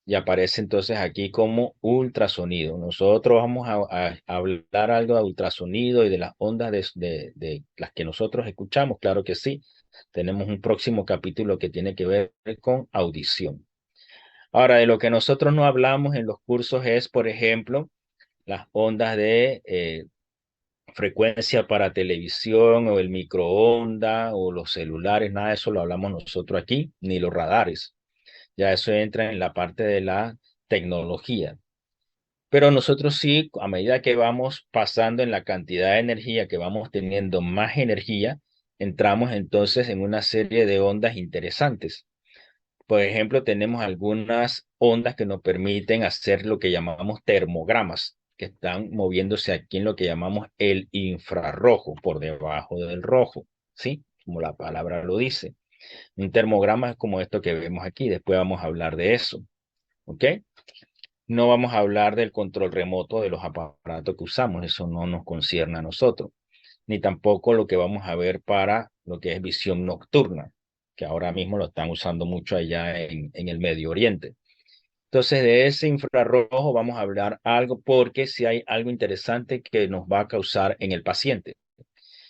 Y aparece entonces aquí como ultrasonido. Nosotros vamos a hablar algo de ultrasonido y de las ondas de las que nosotros escuchamos, claro que sí. Tenemos un próximo capítulo que tiene que ver con audición. Ahora, de lo que nosotros no hablamos en los cursos es, por ejemplo, las ondas de frecuencia para televisión o el microondas o los celulares, nada de eso lo hablamos nosotros aquí, ni los radares. Ya eso entra en la parte de la tecnología. Pero nosotros sí, a medida que vamos pasando en la cantidad de energía, que vamos teniendo más energía, entramos entonces en una serie de ondas interesantes. Por ejemplo, tenemos algunas ondas que nos permiten hacer lo que llamamos termogramas, que están moviéndose aquí en lo que llamamos el infrarrojo, por debajo del rojo, ¿sí? Como la palabra lo dice. Un termograma es como esto que vemos aquí, después vamos a hablar de eso, ¿ok? No vamos a hablar del control remoto de los aparatos que usamos, eso no nos concierne a nosotros, ni tampoco lo que vamos a ver para lo que es visión nocturna, que ahora mismo lo están usando mucho allá en el Medio Oriente. Entonces, de ese infrarrojo vamos a hablar algo porque si hay algo interesante que nos va a causar en el paciente,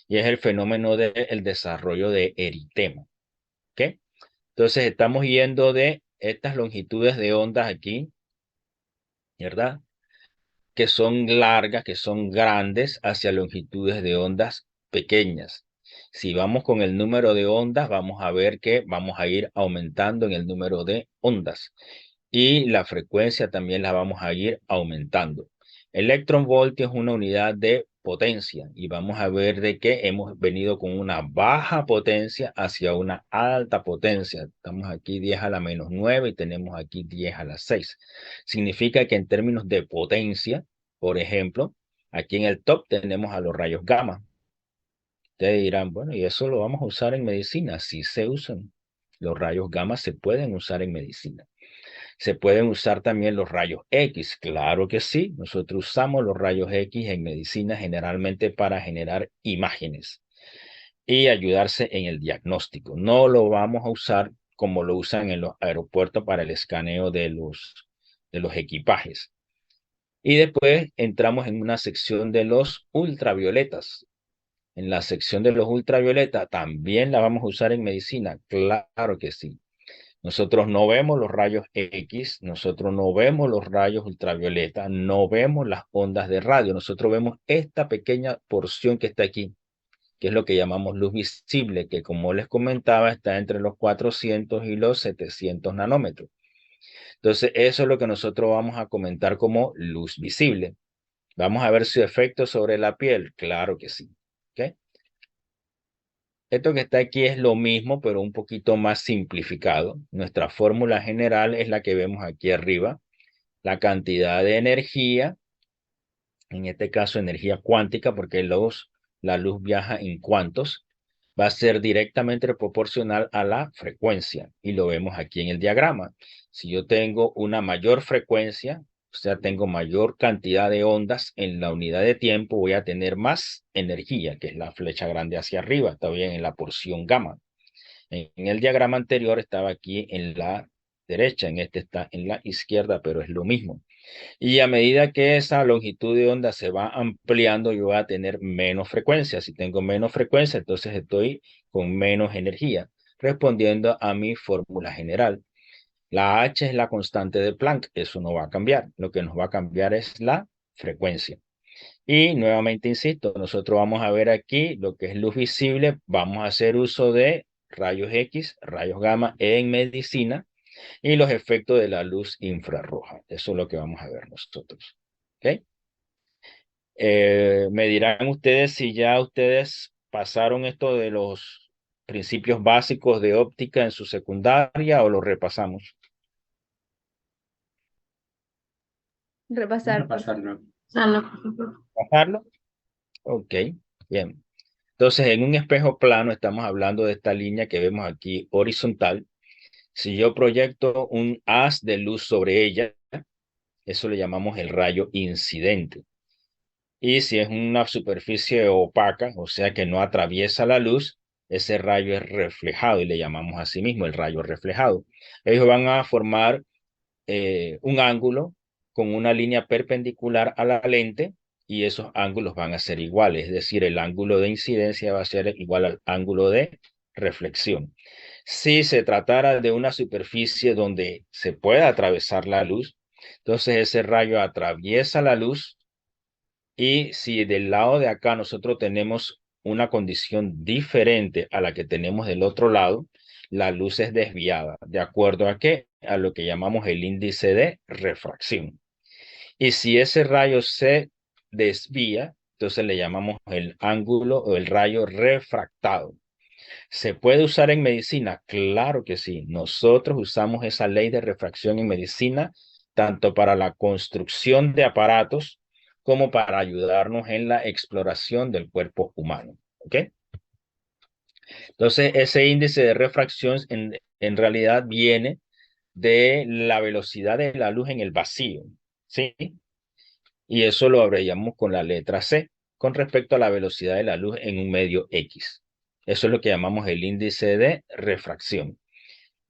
y es el fenómeno del desarrollo de eritema, ¿ok? Entonces, estamos yendo de estas longitudes de ondas aquí, ¿verdad? Que son largas, que son grandes, hacia longitudes de ondas pequeñas. Si vamos con el número de ondas, vamos a ver que vamos a ir aumentando en el número de ondas. Y la frecuencia también la vamos a ir aumentando. Electronvoltio es una unidad de potencia y vamos a ver de que hemos venido con una baja potencia hacia una alta potencia. Estamos aquí 10 a la menos 9 y tenemos aquí 10 a la 6. Significa que en términos de potencia, por ejemplo, aquí en el top tenemos a los rayos gamma. Ustedes dirán, bueno, ¿y eso lo vamos a usar en medicina? Sí se usan. Los rayos gamma se pueden usar en medicina. ¿Se pueden usar también los rayos X? Claro que sí. Nosotros usamos los rayos X en medicina generalmente para generar imágenes y ayudarse en el diagnóstico. No lo vamos a usar como lo usan en los aeropuertos para el escaneo de los equipajes. Y después entramos en una sección de los ultravioletas. En la sección de los ultravioletas también la vamos a usar en medicina. Claro que sí. Nosotros no vemos los rayos X, nosotros no vemos los rayos ultravioleta, no vemos las ondas de radio, nosotros vemos esta pequeña porción que está aquí, que es lo que llamamos luz visible, que como les comentaba está entre los 400 y los 700 nanómetros. Entonces, eso es lo que nosotros vamos a comentar como luz visible. Vamos a ver su efecto sobre la piel, claro que sí. ¿Okay? Esto que está aquí es lo mismo, pero un poquito más simplificado. Nuestra fórmula general es la que vemos aquí arriba. La cantidad de energía, en este caso energía cuántica, porque la luz viaja en cuantos, va a ser directamente proporcional a la frecuencia. Y lo vemos aquí en el diagrama. Si yo tengo una mayor frecuencia, o sea, tengo mayor cantidad de ondas en la unidad de tiempo, voy a tener más energía, que es la flecha grande hacia arriba, está bien en la porción gamma. En el diagrama anterior estaba aquí en la derecha, en este está en la izquierda, pero es lo mismo. Y a medida que esa longitud de onda se va ampliando, yo voy a tener menos frecuencia. Si tengo menos frecuencia, entonces estoy con menos energía, respondiendo a mi fórmula general. La H es la constante de Planck, eso no va a cambiar. Lo que nos va a cambiar es la frecuencia. Y nuevamente insisto, nosotros vamos a ver aquí lo que es luz visible, vamos a hacer uso de rayos X, rayos gamma en medicina y los efectos de la luz infrarroja. Eso es lo que vamos a ver nosotros. ¿Ok? Me dirán ustedes si ya ustedes pasaron esto de los principios básicos de óptica en su secundaria o lo repasamos. Repasar, por favor. Repasarlo. Sala, por ejemplo. ¿Pasarlo? Ok, bien. Entonces, en un espejo plano estamos hablando de esta línea que vemos aquí horizontal. Si yo proyecto un haz de luz sobre ella, eso le llamamos el rayo incidente. Y si es una superficie opaca, o sea que no atraviesa la luz, ese rayo es reflejado y le llamamos así mismo el rayo reflejado. Ellos van a formar un ángulo con una línea perpendicular a la lente y esos ángulos van a ser iguales, es decir, el ángulo de incidencia va a ser igual al ángulo de reflexión. Si se tratara de una superficie donde se pueda atravesar la luz, entonces ese rayo atraviesa la luz y si del lado de acá nosotros tenemos una condición diferente a la que tenemos del otro lado, la luz es desviada. ¿De acuerdo a qué? A lo que llamamos el índice de refracción. Y si ese rayo se desvía, entonces le llamamos el ángulo o el rayo refractado. ¿Se puede usar en medicina? Claro que sí. Nosotros usamos esa ley de refracción en medicina tanto para la construcción de aparatos como para ayudarnos en la exploración del cuerpo humano. ¿Ok? Entonces, ese índice de refracción en realidad viene de la velocidad de la luz en el vacío. ¿Sí? Y eso lo abreviamos con la letra C, con respecto a la velocidad de la luz en un medio X. Eso es lo que llamamos el índice de refracción.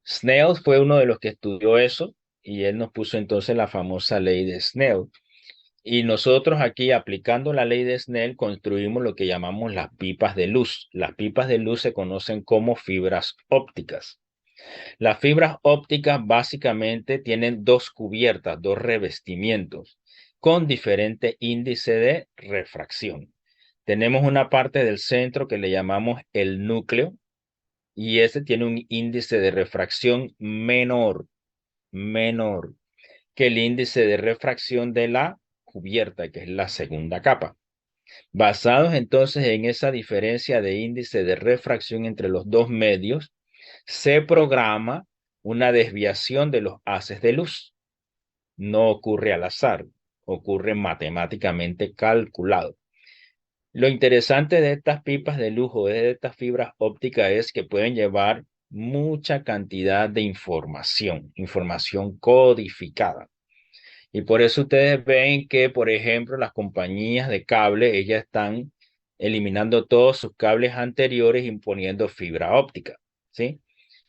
Snell fue uno de los que estudió eso y él nos puso entonces la famosa ley de Snell. Y nosotros aquí, aplicando la ley de Snell, construimos lo que llamamos las pipas de luz. Las pipas de luz se conocen como fibras ópticas. Las fibras ópticas básicamente tienen dos cubiertas, dos revestimientos, con diferente índice de refracción. Tenemos una parte del centro que le llamamos el núcleo, y ese tiene un índice de refracción menor que el índice de refracción de la cubierta, que es la segunda capa. Basados entonces en esa diferencia de índice de refracción entre los dos medios, se programa una desviación de los haces de luz. No ocurre al azar, ocurre matemáticamente calculado. Lo interesante de estas pipas de luz o de estas fibras ópticas es que pueden llevar mucha cantidad de información codificada. Y por eso ustedes ven que, por ejemplo, las compañías de cable, ellas están eliminando todos sus cables anteriores y poniendo fibra óptica, ¿sí?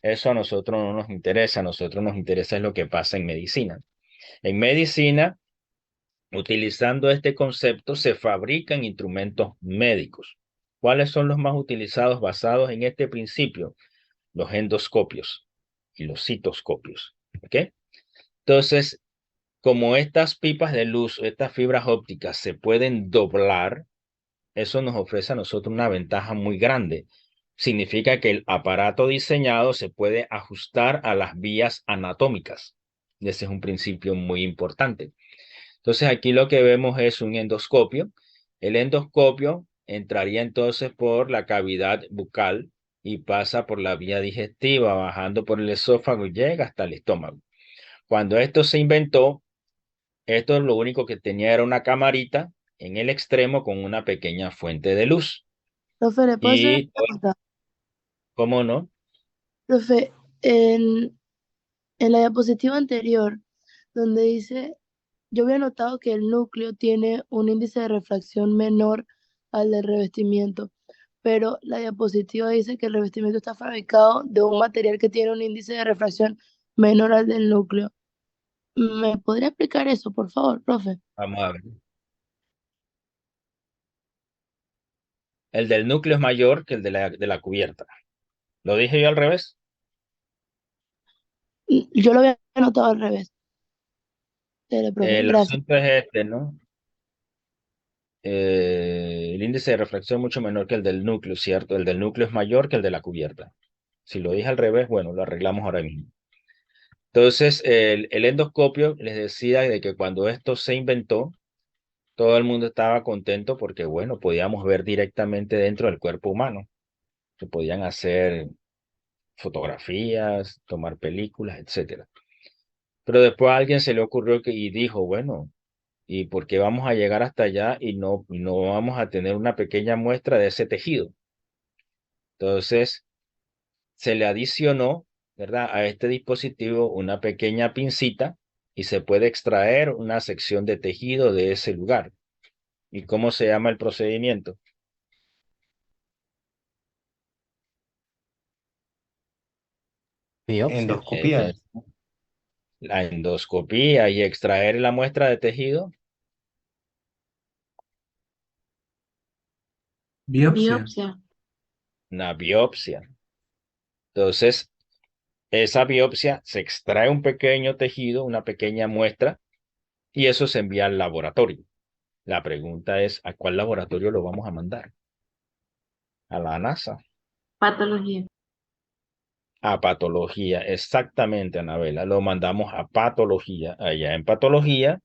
Eso a nosotros no nos interesa, a nosotros nos interesa es lo que pasa en medicina. En medicina, utilizando este concepto, se fabrican instrumentos médicos. ¿Cuáles son los más utilizados basados en este principio? Los endoscopios y los citoscopios, ¿ok? Entonces, como estas pipas de luz, estas fibras ópticas se pueden doblar, eso nos ofrece a nosotros una ventaja muy grande. Significa que el aparato diseñado se puede ajustar a las vías anatómicas. Ese es un principio muy importante. Entonces aquí lo que vemos es un endoscopio. El endoscopio entraría entonces por la cavidad bucal y pasa por la vía digestiva, bajando por el esófago y llega hasta el estómago. Cuando esto se inventó, esto lo único que tenía era una camarita en el extremo con una pequeña fuente de luz. Profe, ¿le puedo hacer una Y, pregunta? ¿cómo no? Profe, en la diapositiva anterior, donde dice, yo había notado que el núcleo tiene un índice de refracción menor al del revestimiento, pero la diapositiva dice que el revestimiento está fabricado de un material que tiene un índice de refracción menor al del núcleo. ¿Me podría explicar eso, por favor, profe? Vamos a ver. El del núcleo es mayor que el de la cubierta. ¿Lo dije yo al revés? Yo lo había notado al revés. Profe, El gracias. asunto es este, ¿no? el índice de refracción mucho menor que el del núcleo, ¿cierto? El del núcleo es mayor que el de la cubierta. Si lo dije al revés, bueno, lo arreglamos ahora mismo. Entonces, el endoscopio, les decía de que cuando esto se inventó, todo el mundo estaba contento porque, bueno, podíamos ver directamente dentro del cuerpo humano. Se podían hacer fotografías, tomar películas, etcétera. Pero después a alguien se le ocurrió y dijo, bueno, ¿y por qué vamos a llegar hasta allá y no vamos a tener una pequeña muestra de ese tejido? Entonces, se le adicionó, ¿verdad?, a este dispositivo una pequeña pincita y se puede extraer una sección de tejido de ese lugar. ¿Y cómo se llama el procedimiento? Biopsia. Endoscopía. La endoscopía y extraer la muestra de tejido. Biopsia. Biopsia. Una biopsia. Entonces, esa biopsia se extrae un pequeño tejido, una pequeña muestra, y eso se envía al laboratorio. La pregunta es, ¿a cuál laboratorio lo vamos a mandar? A la NASA. Patología. A patología, exactamente, Anabela. Lo mandamos a patología. Allá en patología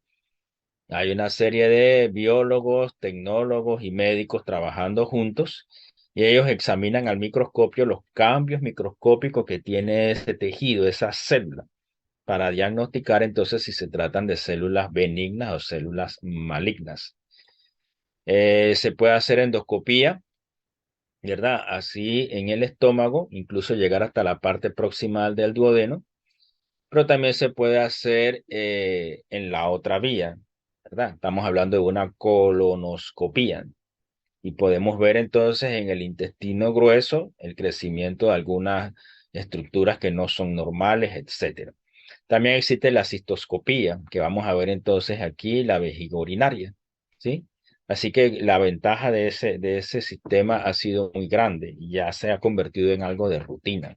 hay una serie de biólogos, tecnólogos y médicos trabajando juntos y ellos examinan al microscopio los cambios microscópicos que tiene ese tejido, esa célula, para diagnosticar entonces si se tratan de células benignas o células malignas. Se puede hacer endoscopía, ¿verdad? Así en el estómago, incluso llegar hasta la parte proximal del duodeno, pero también se puede hacer en la otra vía, ¿verdad? Estamos hablando de una colonoscopía y podemos ver entonces en el intestino grueso el crecimiento de algunas estructuras que no son normales, etcétera. También existe la cistoscopía, que vamos a ver entonces aquí la vejiga urinaria, ¿sí? Así que la ventaja de ese sistema ha sido muy grande y ya se ha convertido en algo de rutina.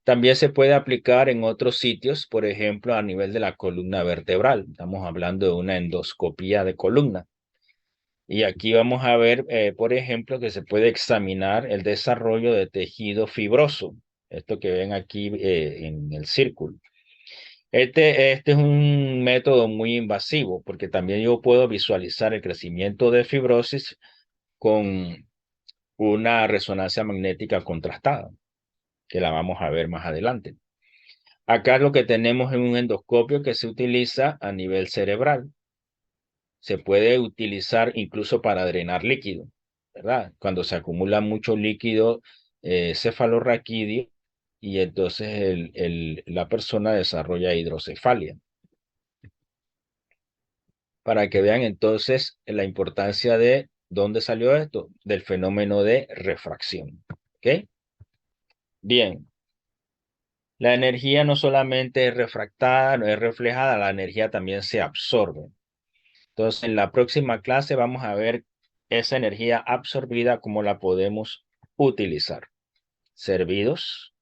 También se puede aplicar en otros sitios, por ejemplo, a nivel de la columna vertebral. Estamos hablando de una endoscopía de columna. Y aquí vamos a ver, por ejemplo, que se puede examinar el desarrollo de tejido fibroso. Esto que ven aquí en el círculo. Este es un método muy invasivo porque también yo puedo visualizar el crecimiento de fibrosis con una resonancia magnética contrastada, que la vamos a ver más adelante. Acá lo que tenemos es un endoscopio que se utiliza a nivel cerebral. Se puede utilizar incluso para drenar líquido, ¿verdad? Cuando se acumula mucho líquido cefalorraquídeo y entonces la persona desarrolla hidrocefalia. Para que vean entonces la importancia de dónde salió esto, del fenómeno de refracción. ¿Ok? Bien. La energía no solamente es refractada, no es reflejada, la energía también se absorbe. Entonces, en la próxima clase vamos a ver esa energía absorbida, cómo la podemos utilizar. Servidos.